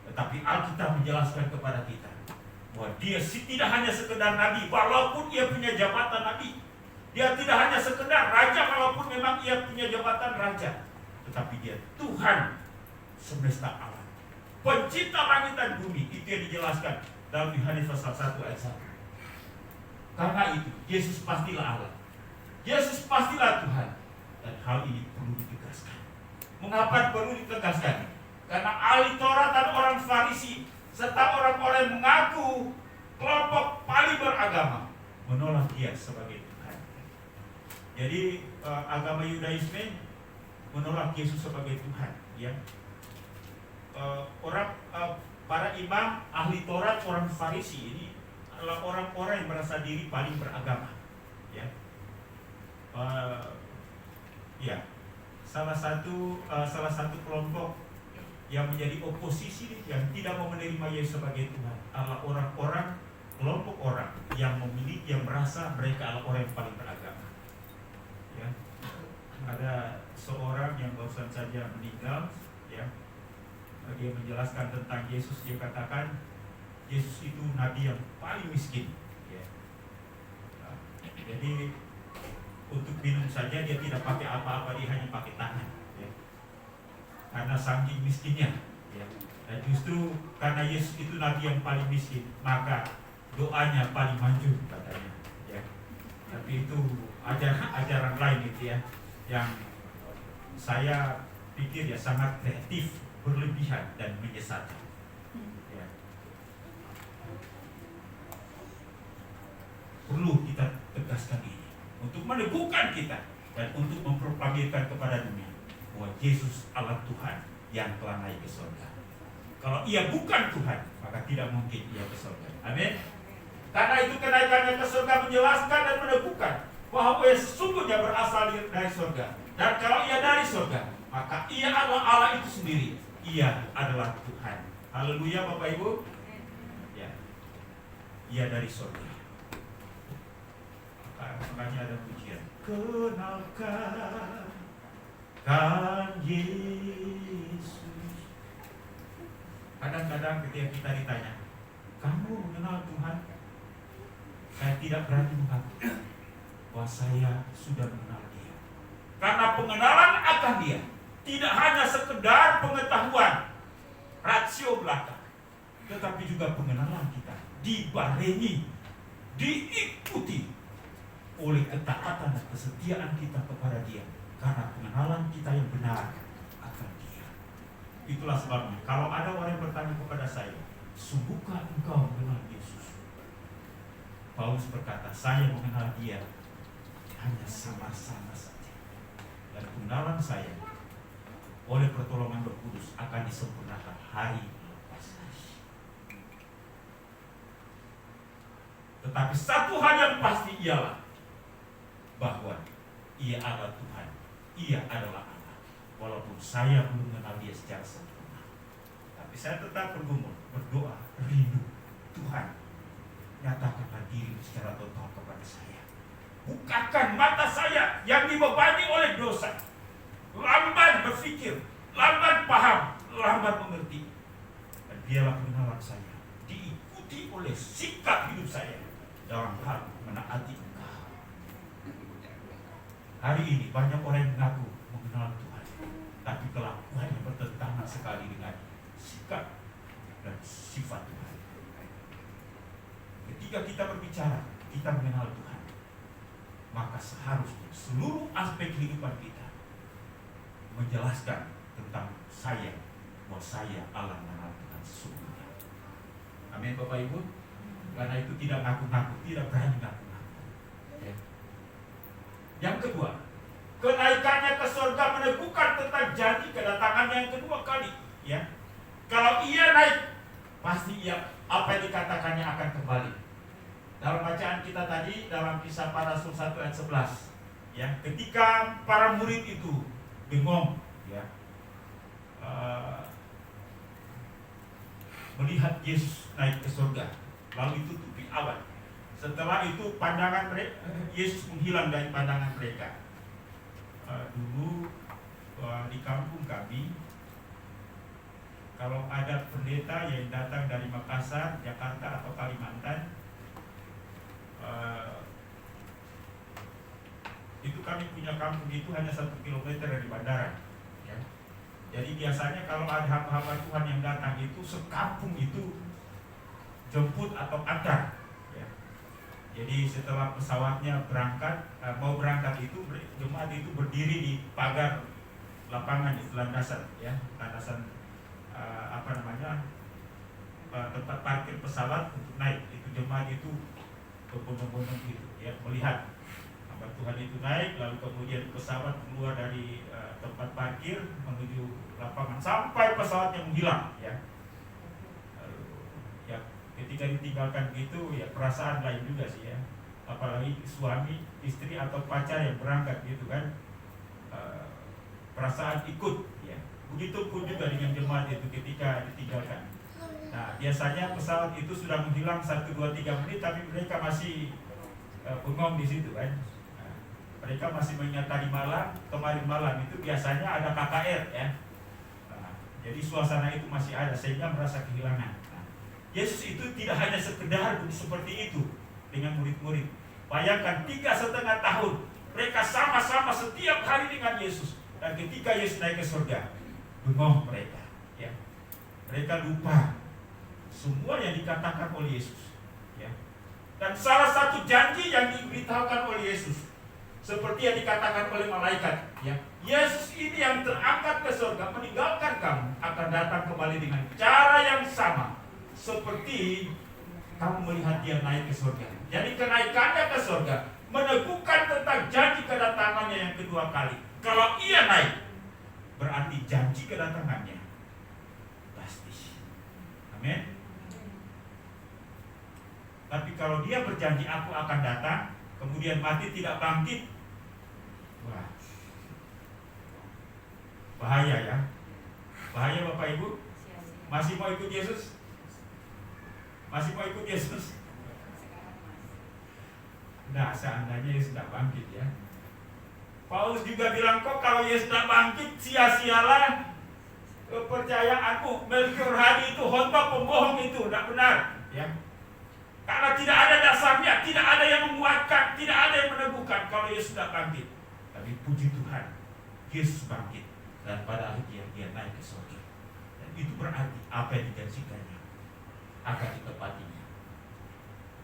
A: Tetapi Alkitab menjelaskan kepada kita bahwa dia tidak hanya sekedar nabi, walaupun ia punya jabatan nabi. Dia tidak hanya sekedar raja, walaupun memang ia punya jabatan raja. Tetapi dia Tuhan semesta alam, pencipta langit dan bumi. Itu yang dijelaskan dalam Yohanes pasal 1 ayat 1. Karena itu Yesus pastilah Allah. Yesus pastilah Tuhan. Dan hal ini perlu ditegaskan. Mengapa perlu ditegaskan? Karena ahli Taurat dan orang Farisi serta orang-orang yang mengaku kelompok paling beragama menolak dia sebagai Tuhan. Jadi agama Yudaisme menolak Yesus sebagai Tuhan. Ya. Para imam ahli Taurat, orang Farisi ini adalah orang-orang yang merasa diri paling beragama. Ya. Salah satu kelompok yang menjadi oposisi yang tidak mau menerima Yesus sebagai Tuhan adalah kelompok orang yang merasa mereka adalah orang yang paling beragama. Ya. Ada seorang yang barusan saja meninggal, ya. Dia menjelaskan tentang Yesus. Dia katakan Yesus itu nabi yang paling miskin, ya. Jadi untuk minum saja dia tidak pakai apa-apa, dia hanya pakai tangan, ya. Karena saking miskinnya, ya. Dan justru karena Yesus itu nabi yang paling miskin, maka doanya paling manjur katanya, ya. Tapi itu ajaran lain itu, ya, yang saya pikir ya sangat kreatif, berlebihan dan menyesatkan. Ya. Perlu kita tegaskan ini untuk meneguhkan kita dan untuk memproklamirkan kepada dunia bahwa Yesus adalah Tuhan yang telah naik ke surga. Kalau ia bukan Tuhan, maka tidak mungkin ia ke surga. Amin. Karena itu kenaikannya ke surga menjelaskan dan meneguhkan bahwa ia sesungguhnya berasal dari surga. Dan kalau ia dari surga, maka ia adalah Allah itu sendiri. Ia adalah Tuhan. Haleluya Bapak Ibu. Ya. Ia dari surga. Makanya ada pujian. Kenalkan Yesus. Kadang-kadang ketika kita ditanya, kamu mengenal Tuhan? Saya tidak berani mengaku bahwa saya sudah mengenal Dia. Karena pengenalan akan Dia tidak hanya sekedar pengetahuan rasio belaka, tetapi juga pengenalan kita dibarengi, diikuti oleh ketaatan dan kesetiaan kita kepada Dia. Karena pengenalan kita yang benar akan Dia. Itulah sebabnya kalau ada orang yang bertanya kepada saya, sungguhkah engkau mengenal Yesus? Paulus berkata, saya mengenal Dia hanya sama-sama saja. Dan pengenalan saya oleh pertolongan Roh Kudus akan disempurnakan hari lepas hari. Tetapi satu hal yang pasti ialah bahwa Ia adalah Tuhan, Ia adalah Allah. Walaupun saya belum mengenal Dia secara sempurna, tapi saya tetap bergumul, berdoa, rindu, Tuhan, nyatakanlah diri secara total kepada saya. Bukakan mata saya yang dibebani oleh dosa, lamban berpikir, lamban paham, lamban mengerti. Dan biarlah pengenalan saya diikuti oleh sikap hidup saya dalam hal menaati Engkau. Hari ini banyak orang yang mengaku mengenal Tuhan, tapi kelakuannya bertentangan sekali dengan sikap dan sifat Tuhan. Ketika kita berbicara, kita mengenal Tuhan, maka seharusnya seluruh aspek kehidupan kita menjelaskan tentang saya, bahwa saya Allah mengenal Tuhan sesungguhnya. Amin Bapak Ibu. Karena itu tidak ngaku-ngaku, tidak berani ngaku-ngaku. Ya. Yang kedua, kenaikannya ke surga meneguhkan tentang janji kedatangannya yang kedua kali. Ya, kalau ia naik, pasti ia apa yang dikatakannya akan kembali. Dalam bacaan kita tadi dalam Kisah Para Rasul 1 ayat 11, ya, ketika para murid itu bengong, ya, melihat Yesus naik ke surga, lalu ditutupi awan. Setelah itu pandangan mereka, Yesus menghilang dari pandangan mereka. Dulu di kampung kami, kalau ada pendeta yang datang dari Makassar, Jakarta atau Kalimantan, itu kami punya kampung itu hanya 1 kilometer dari bandara, ya. Jadi biasanya kalau ada hamba-hamba Tuhan yang datang itu sekampung itu jemput atau antar, ya. Jadi setelah pesawatnya berangkat, mau berangkat itu jemaat itu berdiri di pagar lapangan di landasan, ya, landasan tempat parkir pesawat untuk naik. Itu jemaat itu berbondong-bondong gitu, ya, melihat hamba Tuhan itu naik, lalu kemudian pesawat keluar dari tempat parkir menuju lapangan sampai pesawatnya menghilang, ya. Ya, ketika ditinggalkan gitu, ya perasaan lain juga sih, ya, apalagi suami, istri atau pacar yang berangkat gitu kan, perasaan ikut, ya. Begitupun juga dengan jemaat itu ketika ditinggalkan. Nah, biasanya pesawat itu sudah menghilang 1, 2, 3 menit, tapi mereka masih bengong di situ kan. Nah, mereka masih mengingat tadi malam, kemarin malam itu biasanya ada KKR, ya. Nah, jadi suasana itu masih ada sehingga merasa kehilangan. Nah, Yesus itu tidak hanya sekedar seperti itu dengan murid-murid. Bayangkan 3,5 tahun mereka sama-sama setiap hari dengan Yesus. Dan ketika Yesus naik ke surga, bengong mereka, ya. Mereka lupa semua yang dikatakan oleh Yesus, ya. Dan salah satu janji yang diberitahukan oleh Yesus, seperti yang dikatakan oleh malaikat, ya, Yesus ini yang terangkat ke surga meninggalkan kamu akan datang kembali dengan cara yang sama seperti kamu melihat dia naik ke surga. Jadi kenaikannya ke surga meneguhkan tentang janji kedatangannya yang kedua kali. Kalau ia naik, berarti janji kedatangannya pasti. Amin. Tapi kalau dia berjanji aku akan datang, kemudian mati tidak bangkit, wah, bahaya, ya. Bahaya Bapak Ibu. Masih mau ikut Yesus? Masih mau ikut Yesus? Nah, seandainya Yesus tidak bangkit, ya. Paulus juga bilang, kok kalau Yesus tidak bangkit, sia-sialah kepercayaanmu. Melkior Hadi itu khotbah pembohong itu, tidak benar, ya. Karena tidak ada dasarnya, tidak ada yang menguatkan, tidak ada yang meneguhkan kalau Yesus tidak bangkit. Tapi puji Tuhan, Yesus bangkit, dan pada akhirnya dia naik ke surga. Dan itu berarti apa yang dijanjikannya akan ditepatinya,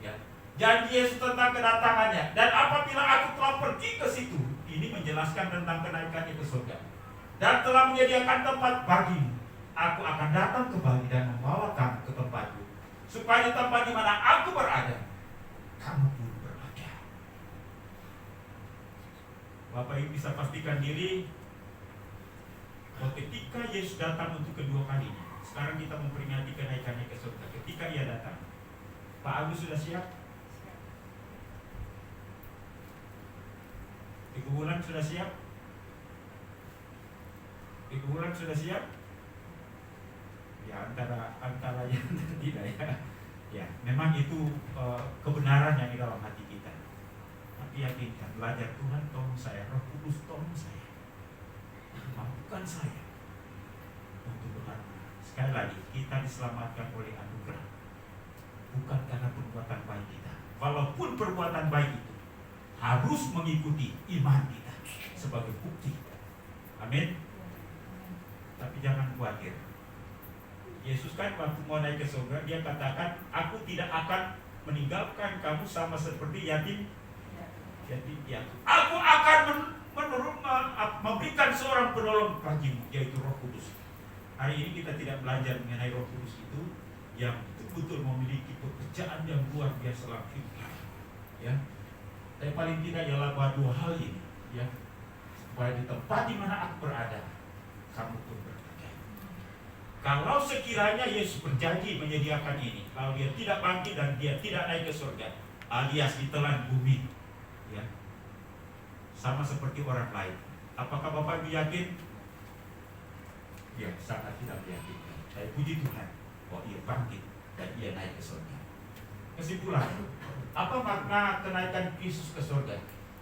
A: ya. Janji Yesus tentang kedatangannya, dan apabila aku telah pergi ke situ, ini menjelaskan tentang kenaikannya ke surga, dan telah menyediakan tempat bagimu, aku akan datang kembali dan membawa kamu ke tempatku, supaya di tempat di mana aku berada, kamu pun berada. Bapak Ibu bisa pastikan diri bahwa ketika Yesus datang untuk kedua kalinya, sekarang kita memperingati kenaikannya ke surga. Ketika ia datang, Pak Agus sudah siap? Ibu Wulan sudah siap? Ibu Wulan sudah siap? Ya, antara yang tidak, ya. Ya, memang itu kebenaran yang di dalam hati kita. Tapi yakinkan, belajar Tuhan, tolong saya, Roh Kudus tolong saya, mampukan saya untuk benar-benar. Sekali lagi, kita diselamatkan oleh anugerah, bukan karena perbuatan baik kita. Walaupun perbuatan baik itu harus mengikuti iman kita sebagai bukti. Amin. Tapi jangan khawatir. Yesus kan waktu mau naik ke surga, dia katakan, aku tidak akan meninggalkan kamu sama seperti yatim piatu. Aku akan memberikan seorang penolong bagimu, yaitu Roh Kudus. Hari ini kita tidak belajar mengenai Roh Kudus itu yang betul-betul memiliki pekerjaan yang luar biasa dalam hidup kita, ya. Tapi paling tidak ialah bahwa 2 hal ini, ya, supaya di tempat di mana aku berada, kamu pun berada. Kalau sekiranya Yesus berjanji menyediakan ini, kalau dia tidak bangkit dan dia tidak naik ke surga, alias ditelan bumi, ya, sama seperti orang lain, apakah Bapak Ibu yakin? Ya, sangat tidak yakin. Tapi puji Tuhan bahwa ia bangkit dan ia naik ke surga. Kesimpulan, apa makna kenaikan Yesus ke surga?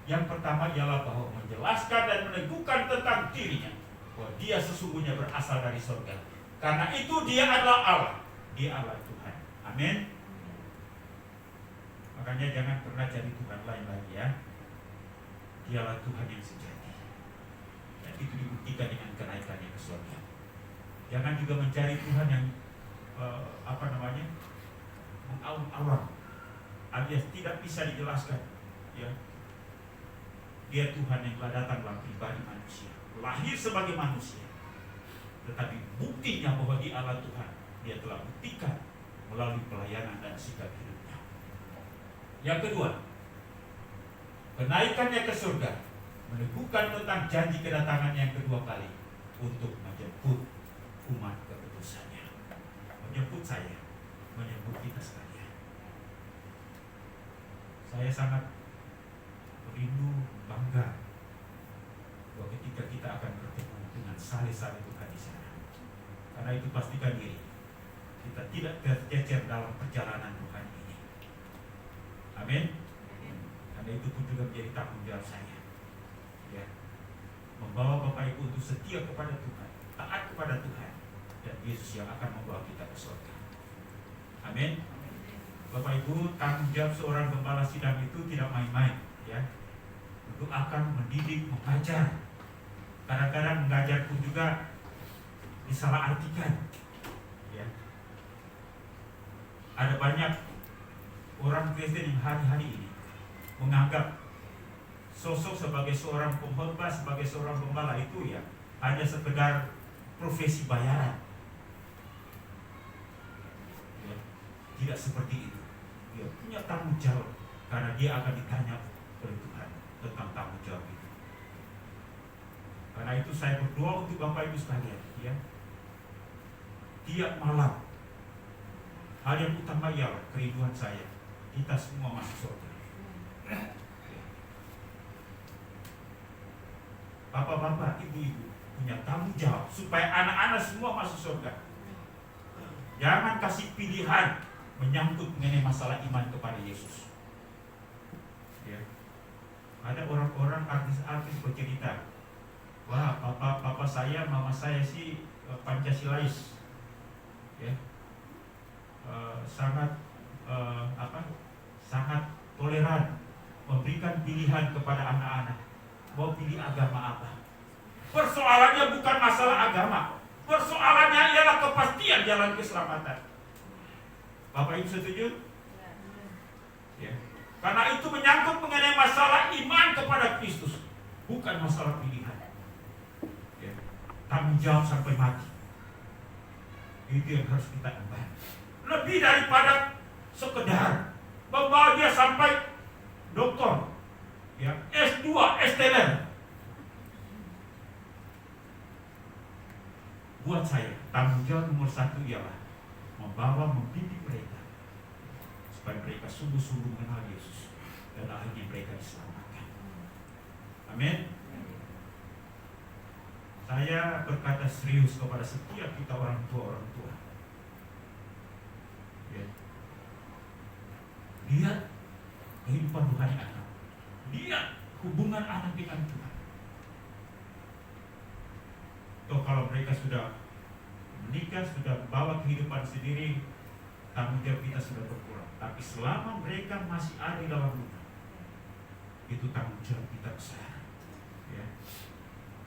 A: Yang pertama ialah bahwa menjelaskan dan meneguhkan tentang dirinya, bahwa dia sesungguhnya berasal dari surga. Karena itu dia adalah Allah, dia Allah Tuhan. Amin. Makanya jangan pernah cari Tuhan lain lagi, ya. Dialah Tuhan yang sejati, dan itu dibuktikan dengan kenaikannya ke surga. Jangan juga mencari Tuhan yang mengawang-awang, alias tidak bisa dijelaskan. Ya, Dia Tuhan yang telah datang dalam pribadi manusia, lahir sebagai manusia, tetapi buktinya bahwa Dia Allah Tuhan, Dia telah buktikan melalui pelayanan dan sikap hidupnya. Yang kedua, kenaikannya ke surga meneguhkan tentang janji kedatangan yang kedua kali untuk menjemput umat keputusannya, menjemput saya, menjemput kita sekalian. Saya sangat rindu, bangga bahwa ketika kita akan bertemu dengan saleh-saleh Tuhan di sana. Karena itu pastikan diri kita tidak tercecer dalam perjalanan Tuhan ini. Amin. Karena itu pun juga menjadi tanggung jawab saya, ya, membawa Bapak Ibu untuk setia kepada Tuhan, taat kepada Tuhan, dan Yesus yang akan membawa kita ke surga. Amin. Bapak Ibu, tanggung jawab seorang gembala sidang itu tidak main-main, ya. Untuk akan mendidik, mengajar. Kadang-kadang mengajar pun juga disalahartikan, ya. Ada banyak orang Kristen yang hari-hari ini menganggap sosok sebagai seorang pengkhotbah, sebagai seorang gembala itu ya hanya sekedar profesi bayaran. Ya, tidak seperti itu. Dia punya tanggung jawab karena dia akan ditanya oleh Tuhan tentang tanggung jawab itu. Karena itu saya berdoa untuk Bapak Ibu sekalian, ya. Tiap malam hal yang utama ialah kerinduan saya, kita semua masuk surga. Bapak-bapak, ibu-ibu punya tanggung jawab supaya anak-anak semua masuk surga. Jangan kasih pilihan menyangkut mengenai masalah iman kepada Yesus. Ya. Ada orang-orang artis-artis bercerita, wah, papa saya, mama saya sih Pancasilais, ya, sangat sangat toleran, memberikan pilihan kepada anak-anak mau pilih agama apa. Persoalannya bukan masalah agama, persoalannya ialah kepastian jalan keselamatan. Bapak Ibu setuju? Ya. Karena itu menyangkut mengenai masalah iman kepada Kristus, bukan masalah pilihan. Ya. Tanggung jawab sampai mati. Itu yang harus kita emban. Lebih daripada sekedar membawa dia sampai doktor, ya, S2, S-teler. Buat saya, tanggung jawab nomor satu ialah membawa, membimbing mereka supaya mereka sungguh-sungguh mengenal Yesus dan akhirnya mereka diselamatkan. Amin. Saya berkata serius kepada setiap kita orang tua. Ya. Lihat kehidupan rohani anak. Lihat hubungan anak dengan Tuhan. Toh kalau mereka sudah menikah, sudah bawa kehidupan sendiri, tanggung jawab kita sudah berkurang. Tapi selama mereka masih ada di dalam rumah, itu tanggung jawab kita besar. Ya.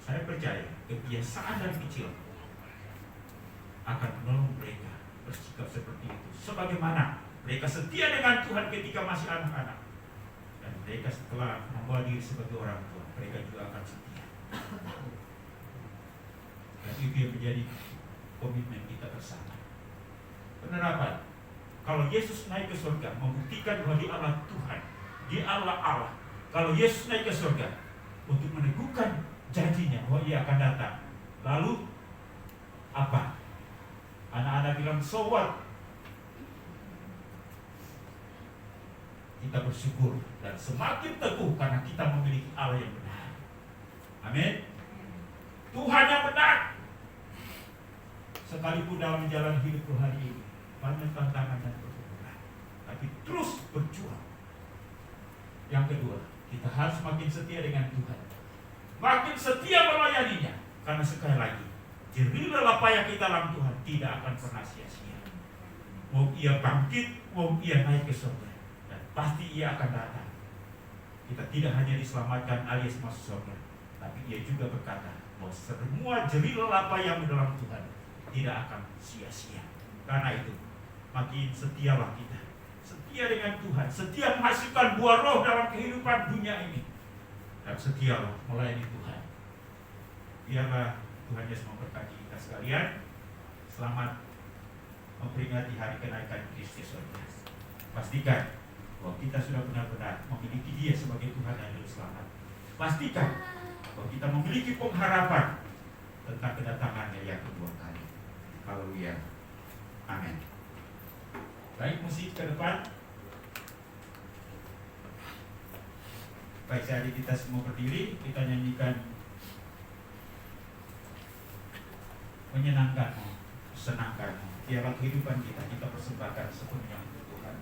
A: Saya percaya kebiasaan dari kecil akan menolong mereka bersikap seperti itu. Sebagaimana mereka setia dengan Tuhan ketika masih anak-anak, dan mereka setelah membawa diri sebagai orang tua, mereka juga akan setia. Dan itu yang menjadi komitmen kita bersama. Penerapan, kalau Yesus naik ke surga, membuktikan bahwa Dia Allah Tuhan, Dia Allah. Kalau Yesus naik ke surga untuk meneguhkan janjinya bahwa Ia akan datang, lalu apa? Anak-anak bilang, so what? Kita bersyukur dan semakin teguh karena kita memiliki Allah yang benar. Amin. Tuhan yang benar. Sekalipun dalam menjalani hidup rohani ini banyak tantangan dan pergumulan, tapi terus berjuang. Yang kedua, kita harus makin setia dengan Tuhan, makin setia melayaninya. Karena sekali lagi, jerih lelah payah kita dalam Tuhan tidak akan pernah sia-sia. Mau Ia bangkit, mau Ia naik ke surga, dan pasti Ia akan datang. Kita tidak hanya diselamatkan alias masuk surga, tapi Ia juga berkata bahwa semua jerih lelah payahmu dalam Tuhan tidak akan sia-sia. Karena itu, makin setialah kita setia dengan Tuhan, setia menghasilkan buah roh dalam kehidupan dunia ini, dan setia melayani Tuhan. Biarlah Tuhan Yesus memberkati kita sekalian. Selamat memperingati hari kenaikan Kristus. Pastikan bahwa kita sudah benar-benar memiliki Dia sebagai Tuhan dan Juru Selamat. Pastikan bahwa kita memiliki pengharapan tentang kedatangannya yang kedua kali. Haleluya. Amin. Baik, musik ke depan. Baik, sehari kita semua berdiri, kita nyanyikan menyenangkanmu, senangkanmu. Biarlah kehidupan kita persembahkan sepenuhnya untuk Tuhan.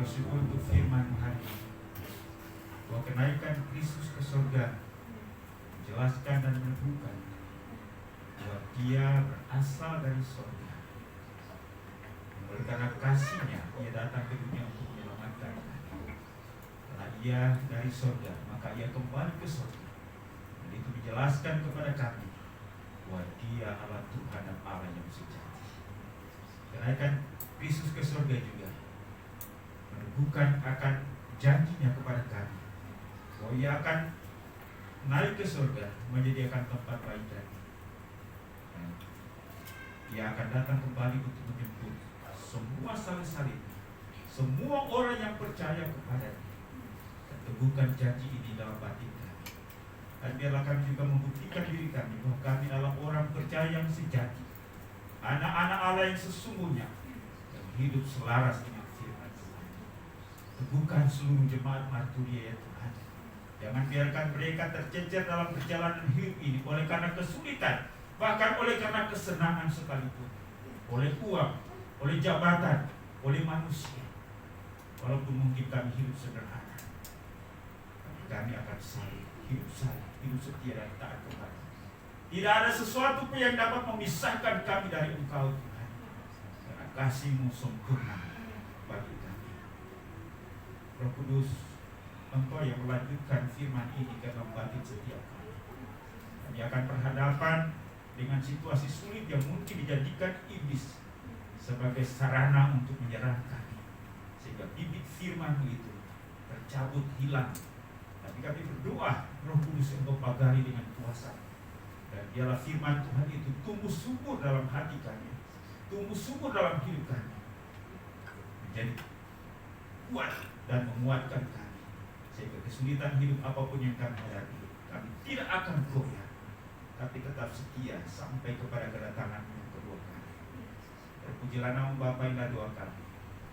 A: bersyukur untuk firman hari ini, bahwa kenaikan Kristus ke surga menjelaskan dan meneguhkan bahwa Dia berasal dari surga. Oleh karena kasih-Nya, Ia datang ke dunia untuk menyelamatkan kita. Karena Ia dari surga, maka Ia kembali ke surga. Dan itu dijelaskan kepada kami bahwa Dia adalah Tuhan dan Allah yang sejati. Kenaikan Kristus ke surga juga meneguhkan akan janjinya kepada kami bahwa Ia akan naik ke surga, menyediakan tempat bagi kami. Ia akan datang kembali untuk menjemput semua salib, semua orang yang percaya kepada-Nya, dan teguhkan janji ini dalam batin kami. Dan biarlah kami juga membuktikan diri kami bahwa kami adalah orang percaya yang sejati, anak-anak Allah yang sesungguhnya, yang hidup selaras dengan firman Tuhan. Teguhkan seluruh jemaat marturia ya Tuhan. Jangan biarkan mereka tercecer dalam perjalanan hidup ini oleh karena kesulitan, bahkan oleh karena kesenangan sekalipun, oleh uang, oleh jabatan, oleh manusia. Walaupun mungkin kami hidup sederhana, tapi kami akan saling hidup setia dan taat kepada. Tidak ada sesuatu pun yang dapat memisahkan kami dari Engkau Tuhan, karena kasih-Mu sempurna bagi kami. Roh Kudus, Engkau yang melanjutkan firman ini ke dalam batin setiap kami. Kami akan berhadapan dengan situasi sulit yang mungkin dijadikan iblis sebagai sarana untuk menyerang kami, sehingga bibit firman itu tercabut hilang. Tapi kami berdoa, Roh Kudus Engkau pagari dengan kuasa, dan biarlah firman Tuhan itu tumbuh subur dalam hati kami, tumbuh subur dalam hidup kami, menjadi kuat dan menguatkan kami, sehingga kesulitan hidup apapun yang kami hadapi, kami tidak akan goyah, tapi tetap setia sampai kepada kedatangan-Mu yang kedua kali. Terpujilah nama Bapa, inilah doa kami.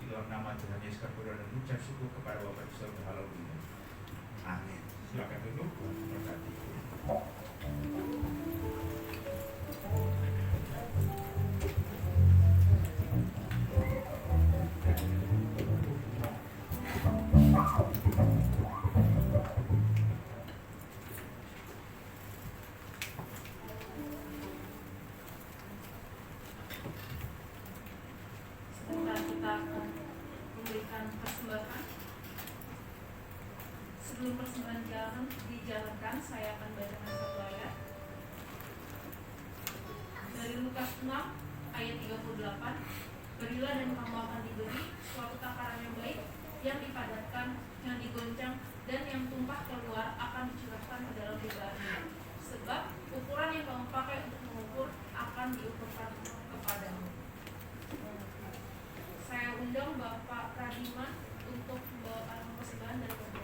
A: Di dalam nama Tuhan Yesus kami berdoa dan ucap syukur kepada Bapa di surga. Haleluya. Amin. Silakan duduk. Tuhan memberkati.
B: Sebentar kita akan memberikan persembahan. Sebelum persembahan dijalankan, saya akan bacakan satu ayat dari Lukas 6 ayat 38. Berilah dan kamu akan diberi suatu takaran yang baik, yang dipadatkan, yang digoncang, dan yang tumpah keluar akan dicurahkan ke dalam jubahmu. Sebab ukuran yang kamu pakai untuk mengukur akan diukurkan kepadamu. Saya undang Bapak Radiman untuk membawakan persembahan dari Bapak.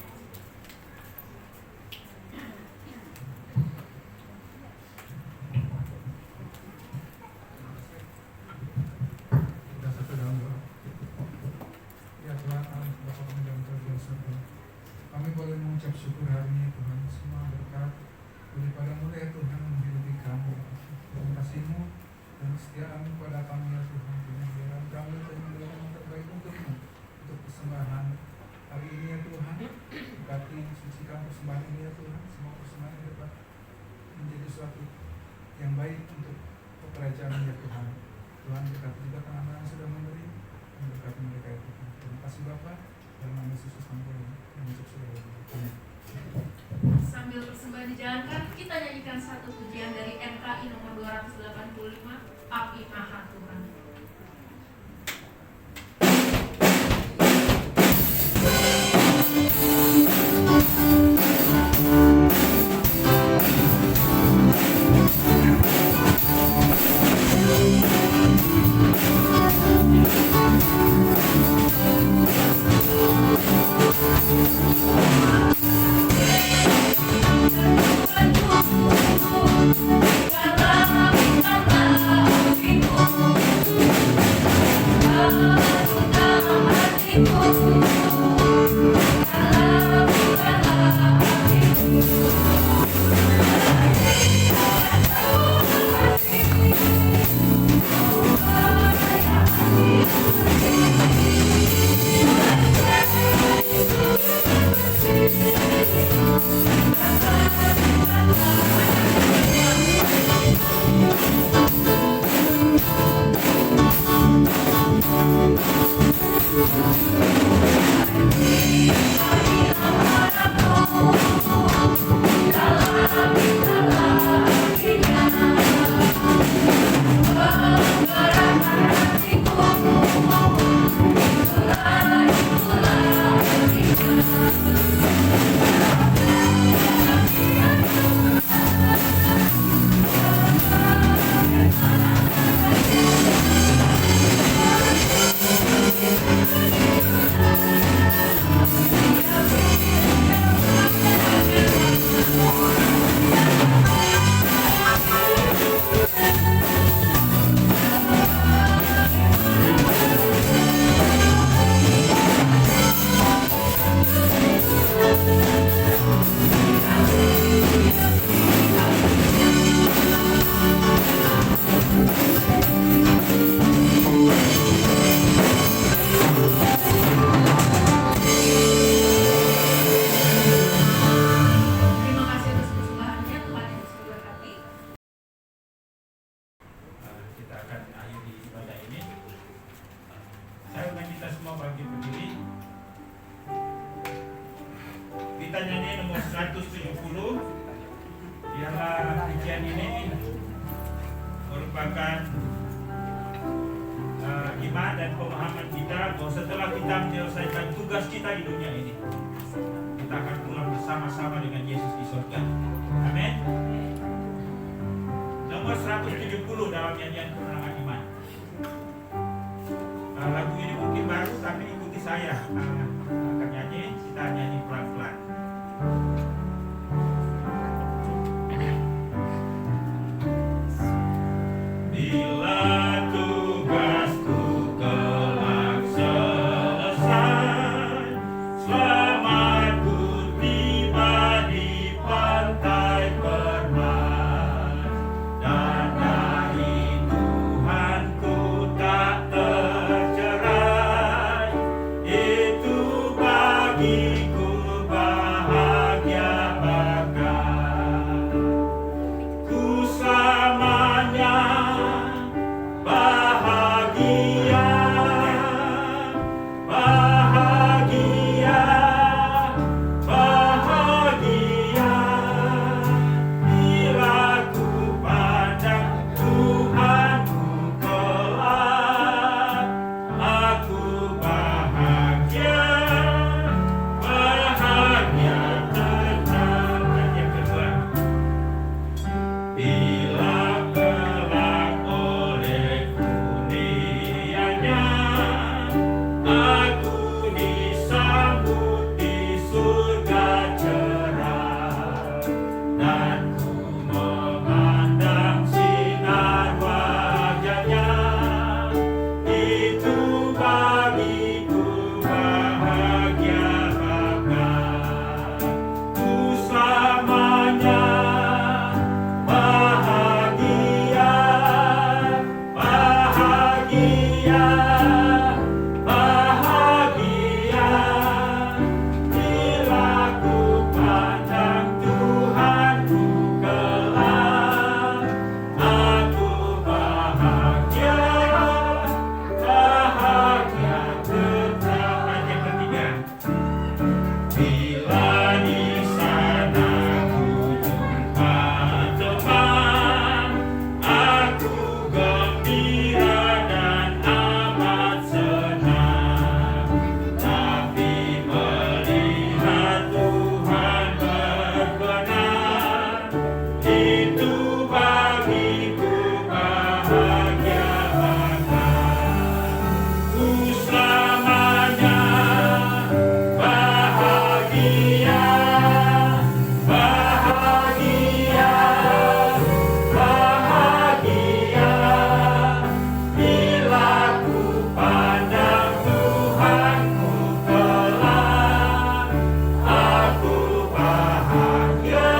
C: Kami boleh mengucap syukur hari ini Tuhan, semua berkat daripada-Mu ya Tuhan menghidupi kami. Terima kasih-Mu dan kesetiaan kepada kami ya Tuhan. Biarlah kami terima yang terbaik untuk-Mu, untuk persembahan hari ini ya Tuhan. Berkati sucikan persembahan ini ya Tuhan. Semua persembahan ini dapat menjadi suatu yang baik untuk pekerjaan ya Tuhan. Tuhan berkati juga teman-teman yang sudah memberi, dan berkati mereka ya Tuhan. Terima kasih Bapak. Dalam nama Yesus kami mengucap syukur. Amin.
B: Sambil persembahan dijalankan, kita nyanyikan satu pujian dari MKI nomor 285, Api Maha Tuhan.
A: nomor 170. Biarlah pujian ini merupakan iman dan pemahaman kita bahwa setelah kita menyelesaikan tugas kita di dunia ini, kita akan pulang bersama-sama dengan Yesus di surga. Amin. Nomor 170 dalam nyanyian kemenangan iman. Lagu ini mungkin baru, tapi ikuti saya. Akan nyanyi, kita nyanyi pelan-pelan. Bila tugasku kelak selesai, selamat ku tiba di pantai permai, dan dari Tuhanku tak tercerai. Itu bagiku bahagia bakal, ku selamanya bahagia, bahagia, bahagia. Bila ku pandang Tuhanku kelak, aku bahagia, bahagia tenang. Dan yang kedua, bila kelak oleh kurnianya aku disambut di surga cerah, dan ku memandang sinar wajahnya, itu bagiku bahagia bakal, ku selamanya bahagia, bahagia, bahagia. Bila ku pandang Tuhanku kelak, aku bahagia, bahagia tetap. Dan yang ketiga, bila di sana ku jumpa teman, aku gembira dan amat senang. Tapi melihat Tuhan berkenan, itu bagiku bahagia bakal, ku selamanya bahagia, bahagia, bahagia. Bila ku pandang Tuhanku kelak, aku bahagia,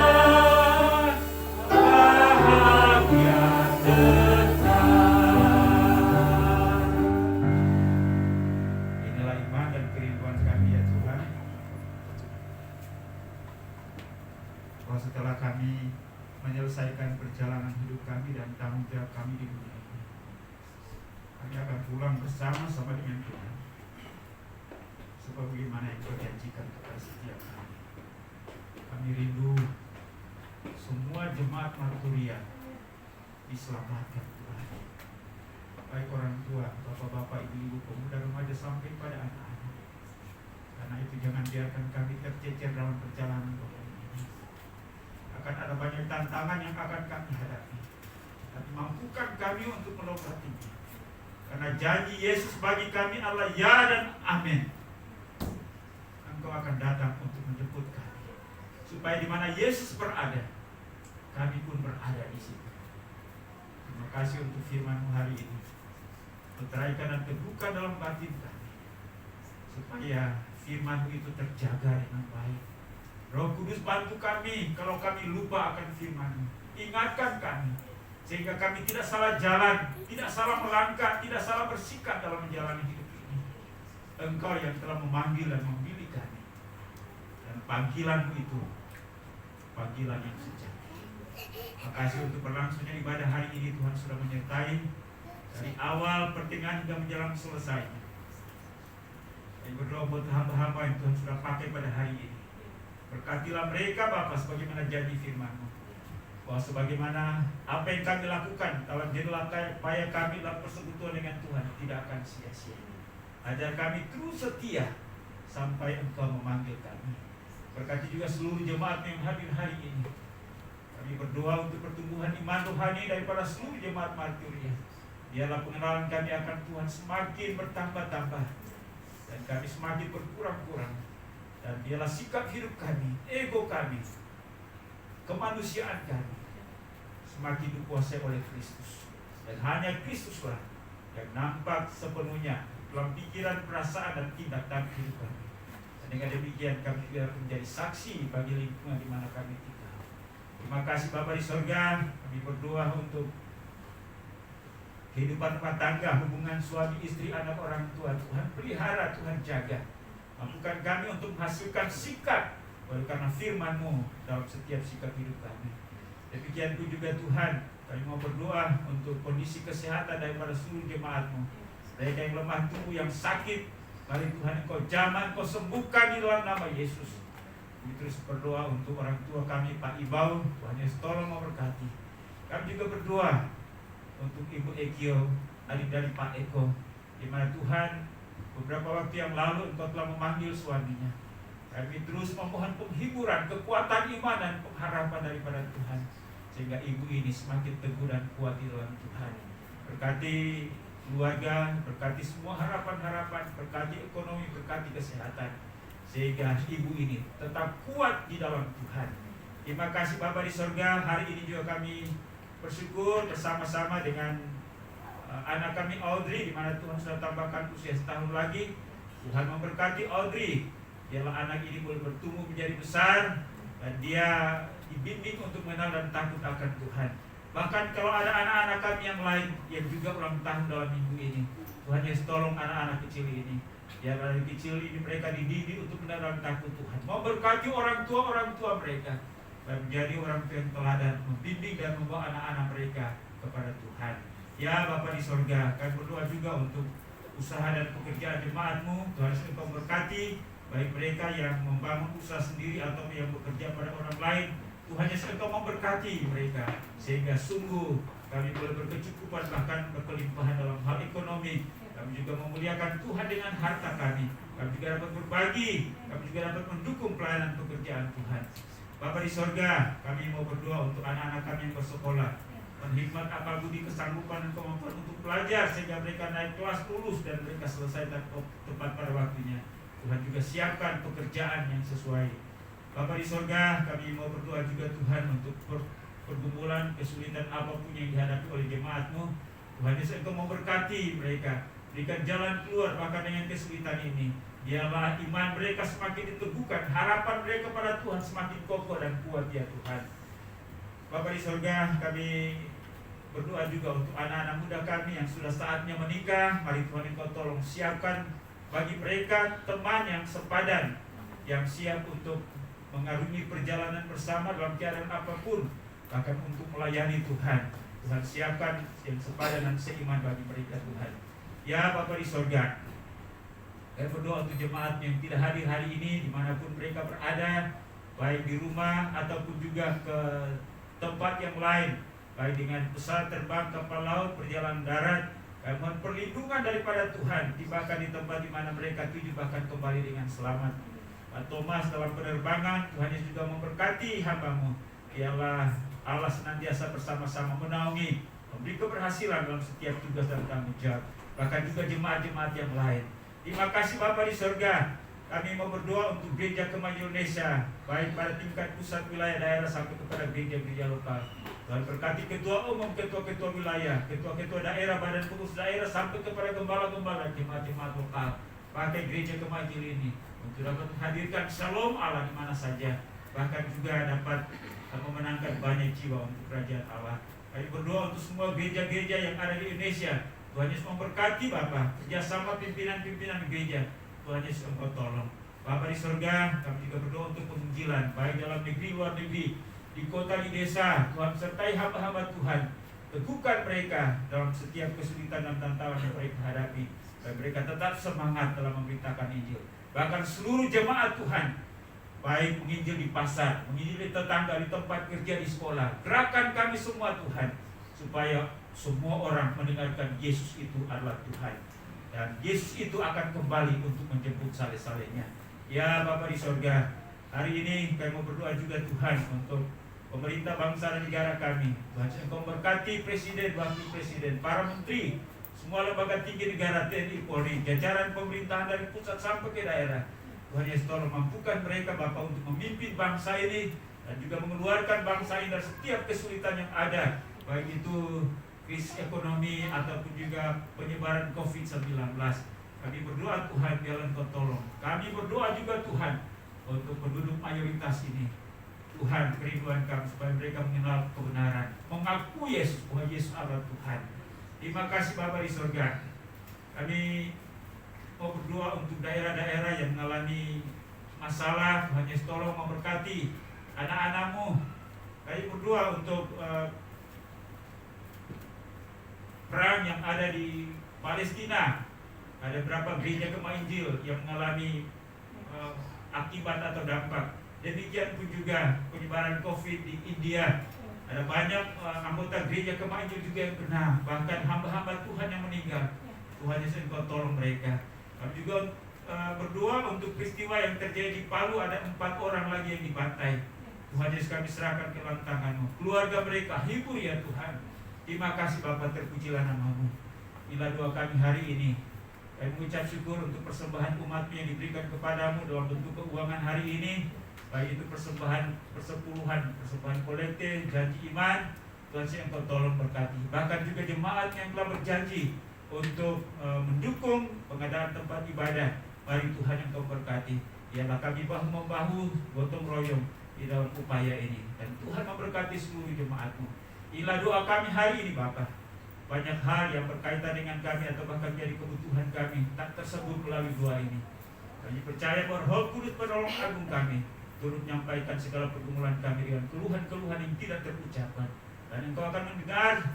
A: bahagia tetap. Inilah iman dan kerinduan kami ya Tuhan, bahwa setelah kami menyelesaikan perjalanan hidup kami dan tanggung jawab kami di dunia ini, kami akan pulang bersama-sama dengan Tuhan, sebagaimana yang Kau janjikan kepada setiap kami. Kami rindu semua jemaat Marturia diselamatkan Tuhan, baik orang tua, bapak-bapak, ibu-ibu, pemuda, remaja sampai pada anak-anak. Karena itu jangan biarkan kami tercecer dalam perjalanan Tuhan ini. Akan ada banyak tantangan yang akan kami hadapi, tapi mampukan kami untuk melewatinya. Karena janji Yesus bagi kami adalah ya dan amin. Engkau akan datang untuk menjemput kami, supaya di mana Yesus berada, kami pun berada di situ. Terima kasih untuk firman-Mu hari ini. Teraikan dan teguhkan dalam batin kami, supaya firman-Mu itu terjaga dengan baik. Roh Kudus bantu kami kalau kami lupa akan firman-Mu. Ingatkan kami, sehingga kami tidak salah jalan, tidak salah melangkah, tidak salah bersikap dalam menjalani hidup ini. Engkau yang telah memanggil dan memilih kami, dan panggilan-Mu itu panggilan yang sejati. Makasih untuk berlangsungnya ibadah hari ini. Tuhan sudah menyertai dari awal pertengahan hingga menjelang selesai. Dan berdoa buat hamba-hamba yang Tuhan sudah pakai pada hari ini. Berkatilah mereka Bapa sebagaimana janji firman-Mu, bahwa sebagaimana apa yang kami lakukan dalam jerih payah kami dalam persekutuan dengan Tuhan tidak akan sia-sia. Ajar kami terus setia sampai Engkau memanggil kami. Berkati juga seluruh jemaat yang hadir hari ini. Kami berdoa untuk pertumbuhan iman rohani daripada seluruh jemaat Marturia. Biarlah pengenalan kami akan Tuhan semakin bertambah-tambah dan kami semakin berkurang-kurang. Dan biarlah sikap hidup kami, ego kami, kemanusiaan kami semakin dikuasai oleh Kristus. Dan hanya Kristuslah yang nampak sepenuhnya dalam pikiran, perasaan, dan tindakan hidup kami. Dan dengan demikian kami juga menjadi saksi bagi lingkungan di mana kami tinggal. Terima kasih Bapa di sorga. Kami berdoa untuk kehidupan rumah tangga, hubungan suami istri, anak orang tua. Tuhan pelihara, Tuhan jaga. Mampukan kami untuk menghasilkan sikap oleh karena firman-Mu dalam setiap sikap hidup kami. Demikian pun juga Tuhan, kami mau berdoa untuk kondisi kesehatan daripada seluruh jemaat-Mu. Mereka yang lemah tubuh, yang sakit, mari Tuhan Engkau jamah, Engkau sembuhkan di dalam nama Yesus. Kami terus berdoa untuk orang tua kami, Pak Ibau, Tuhan Yesus tolong memberkati. Kami juga berdoa untuk Ibu Ekio, adik dari Pak Eko, di mana Tuhan beberapa waktu yang lalu Engkau telah memanggil suaminya. Kami terus memohon penghiburan, kekuatan iman dan pengharapan daripada Tuhan, sehingga ibu ini semakin teguh dan kuat di dalam Tuhan. Berkati keluarga, berkati semua harapan-harapan, berkati ekonomi, berkati kesehatan, sehingga ibu ini tetap kuat di dalam Tuhan. Terima kasih Bapa di sorga. Hari ini juga kami bersyukur bersama-sama dengan anak kami Audrey, di mana Tuhan sudah tambahkan usia setahun lagi. Tuhan memberkati Audrey. Biarlah anak ini boleh bertumbuh menjadi besar dan dia dibimbing untuk mengenal dan takut akan Tuhan. Bahkan kalau ada anak-anak kami yang lain yang juga ulang tahun dalam minggu ini, Tuhan Yesus tolong anak-anak kecil ini. Biarlah dari kecil ini mereka dididik untuk mengenal dan takut Tuhan. Mau berkati orang tua mereka dan menjadi orang tua yang teladan, membimbing dan membawa anak-anak mereka kepada Tuhan. Ya Bapa di sorga, kami berdoa juga untuk usaha dan pekerjaan jemaat-Mu. Tuhan Yesus Engkau berkati, baik mereka yang membangun usaha sendiri atau yang bekerja pada orang lain. Tuhan Yesus Engkau memberkati mereka, sehingga sungguh kami boleh berkecukupan, bahkan berkelimpahan dalam hal ekonomi. Kami juga memuliakan Tuhan dengan harta kami. Kami juga dapat berbagi, kami juga dapat mendukung pelayanan pekerjaan Tuhan. Bapa di sorga, kami mau berdoa untuk anak-anak kami yang bersekolah, menghikmat akal budi, kesanggupan dan kemampuan untuk belajar sehingga mereka naik kelas, lulus dan mereka selesai tepat pada waktunya. Tuhan juga siapkan pekerjaan yang sesuai. Bapa di sorga, kami mau berdoa juga Tuhan untuk pergumulan, kesulitan apapun yang dihadapi oleh jemaat-Mu. Tuhan Yesus Engkau memberkati mereka, berikan jalan keluar bahkan dengan kesulitan ini. Biarlah iman mereka semakin diteguhkan, harapan mereka pada Tuhan semakin kokoh dan kuat ya Tuhan. Bapa di sorga, kami berdoa juga untuk anak-anak muda kami yang sudah saatnya menikah. Mari Tuhan Engkau tolong siapkan bagi mereka teman yang sepadan, yang siap untuk mengarungi perjalanan bersama dalam keadaan apapun, bahkan untuk melayani Tuhan. Tuhan siapkan yang sepadan dan seiman bagi mereka Tuhan. Ya Bapa di sorga, saya berdoa untuk jemaat yang tidak hadir hari ini dimanapun mereka berada, baik di rumah ataupun juga ke tempat yang lain, baik dengan pesawat terbang, kapal laut, perjalanan darat. Kami mohon perlindungan daripada Tuhan, bahkan di tempat di mana mereka tuju, bahkan kembali dengan selamat. Pak Thomas dalam penerbangan, Tuhan Yesus juga memberkati hamba-Mu. Biarlah Allah senantiasa bersama-sama menaungi, memberi keberhasilan dalam setiap tugas dan tanggung jawab, bahkan juga jemaat-jemaat yang lain. Terima kasih Bapa di sorga. Kami mau berdoa untuk Gereja Kemajuan Indonesia, baik pada tingkat pusat, wilayah, daerah sampai kepada gereja-gereja lokal. Tuhan berkati ketua umum, ketua-ketua wilayah, ketua-ketua daerah, badan pengurus daerah sampai kepada gembala-gembala jemaat-jemaat lokal. Pakai Gereja Kemajuan ini untuk dapat menghadirkan shalom Allah di mana saja, bahkan juga dapat memenangkan banyak jiwa untuk kerajaan Allah. Kami berdoa untuk semua gereja-gereja yang ada di Indonesia. Tuhan Yesus memberkati Bapa, kerjasama pimpinan-pimpinan gereja. Tuhan Yesus Engkau tolong. Bapa di sorga, kami juga berdoa untuk penginjilan, baik dalam negeri, luar negeri, di kota, di desa. Tuhan sertai hamba-hamba Tuhan. Teguhkan mereka dalam setiap kesulitan dan tantangan yang mereka hadapi, dan mereka tetap semangat dalam memberitakan Injil. Bahkan seluruh jemaat Tuhan, baik menginjil di pasar, menginjil di tetangga, di tempat kerja, di sekolah. Gerakan kami semua Tuhan, supaya semua orang mendengarkan Yesus itu adalah Tuhan, dan Yesus itu akan kembali untuk menjemput saleh-salehnya. Ya Bapa di sorga, hari ini kami mau berdoa juga Tuhan untuk pemerintah bangsa dan negara kami. Tuhan, Engkau berkati presiden, wakil presiden, para menteri, semua lembaga tinggi negara, TNI, Polri, jajaran pemerintahan dari pusat sampai ke daerah. Tuhan Yesus, tolong mampukan mereka Bapa untuk memimpin bangsa ini dan juga mengeluarkan bangsa ini dari setiap kesulitan yang ada, baik itu krisis ekonomi ataupun juga penyebaran COVID-19. Kami berdoa Tuhan, biarlah Engkau tolong. Kami berdoa juga Tuhan untuk penduduk mayoritas ini. Tuhan, kerinduan kami supaya mereka mengenal kebenaran, mengaku Yesus, bahwa Yesus adalah Tuhan. Terima kasih Bapa di surga. Kami mau berdoa untuk daerah-daerah yang mengalami masalah. Tuhan Yesus, tolong memberkati anak-anak-Mu. Kami berdoa untuk perang yang ada di Palestina. Ada berapa gereja Gema Injil yang mengalami akibat atau dampak. Demikian pun juga penyebaran COVID di India. Ada banyak anggota gereja Gema Injil juga yang kena, bahkan hamba-hamba Tuhan yang meninggal. Tuhan Yesus, Engkau tolong mereka. Kami juga berdoa untuk peristiwa yang terjadi di Palu, ada 4 orang lagi yang dibantai. Tuhan Yesus, kami serahkan ke dalam tangan-Mu. Keluarga mereka, hibur ya Tuhan. Terima kasih Bapa, terpujilah nama-Mu. Inilah doa kami hari ini. Kami mengucap syukur untuk persembahan umat-Mu yang diberikan kepadamu dalam bentuk keuangan hari ini. Baik itu persembahan persepuluhan, persembahan kolektif, janji iman. Tuhan Yesus, Engkau tolong berkati. Bahkan juga jemaat yang telah berjanji untuk mendukung pengadaan tempat ibadah. Mari Tuhan Engkau berkati. Biarlah kami bahu-membahu, gotong royong di dalam upaya ini. Dan Tuhan memberkati seluruh jemaat-Mu. Inilah doa kami hari ini Bapa. Banyak hal yang berkaitan dengan kami atau bahkan jadi kebutuhan kami tak tersebut melalui doa ini. Kami percaya bahwa Roh Kudus penolong agung kami turut menyampaikan segala pergumulan kami dengan keluhan-keluhan yang tidak terucapkan. Dan Engkau akan mendengar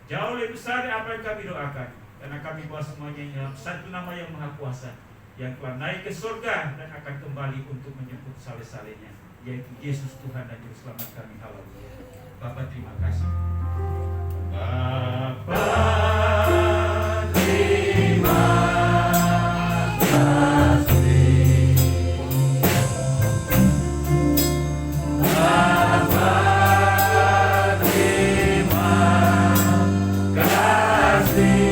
A: jauh lebih besar dari apa yang kami doakan. Karena kami bawa semuanya dalam satu nama yang maha kuasa, yang telah naik ke surga dan akan kembali untuk menjemput saleh-salehnya, yaitu Yesus Tuhan dan Juru Selamat kami. Haleluya. Bapa, terima kasih. Bapa, terima kasih. Bapa, terima kasih.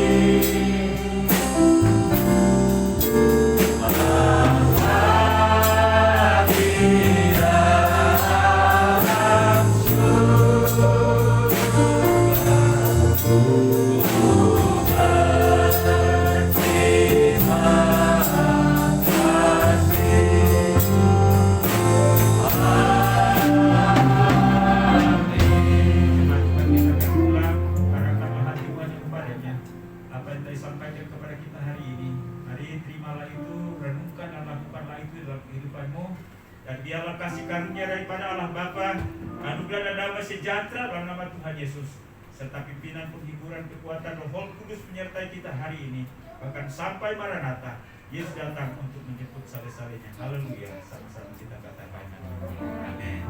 A: Sejahtera dalam nama Tuhan Yesus, serta pimpinan penghiburan kekuatan Roh Kudus menyertai kita hari ini, bahkan sampai Maranatha. Yesus datang untuk menjemput saleh-salehnya. Haleluya. Sama-sama kita katakan amin.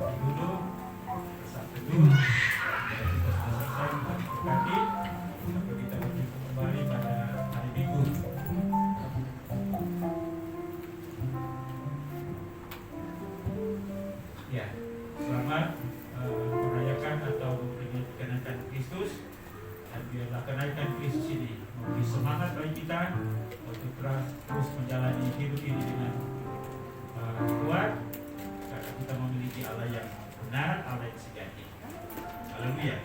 A: Duduk, bersatu dulu. Kita sudah selesai memberkati. Sampai kita berjumpa kembali pada hari Minggu. Ya, selamat merayakan atau memperingati Kristus, dan biarlah kenaikan Kristus ini memberi semangat bagi kita untuk terus menjalani hidup ini dengan kuat, karena kita memiliki Allah yang benar, Allah yang sejati. Haleluya.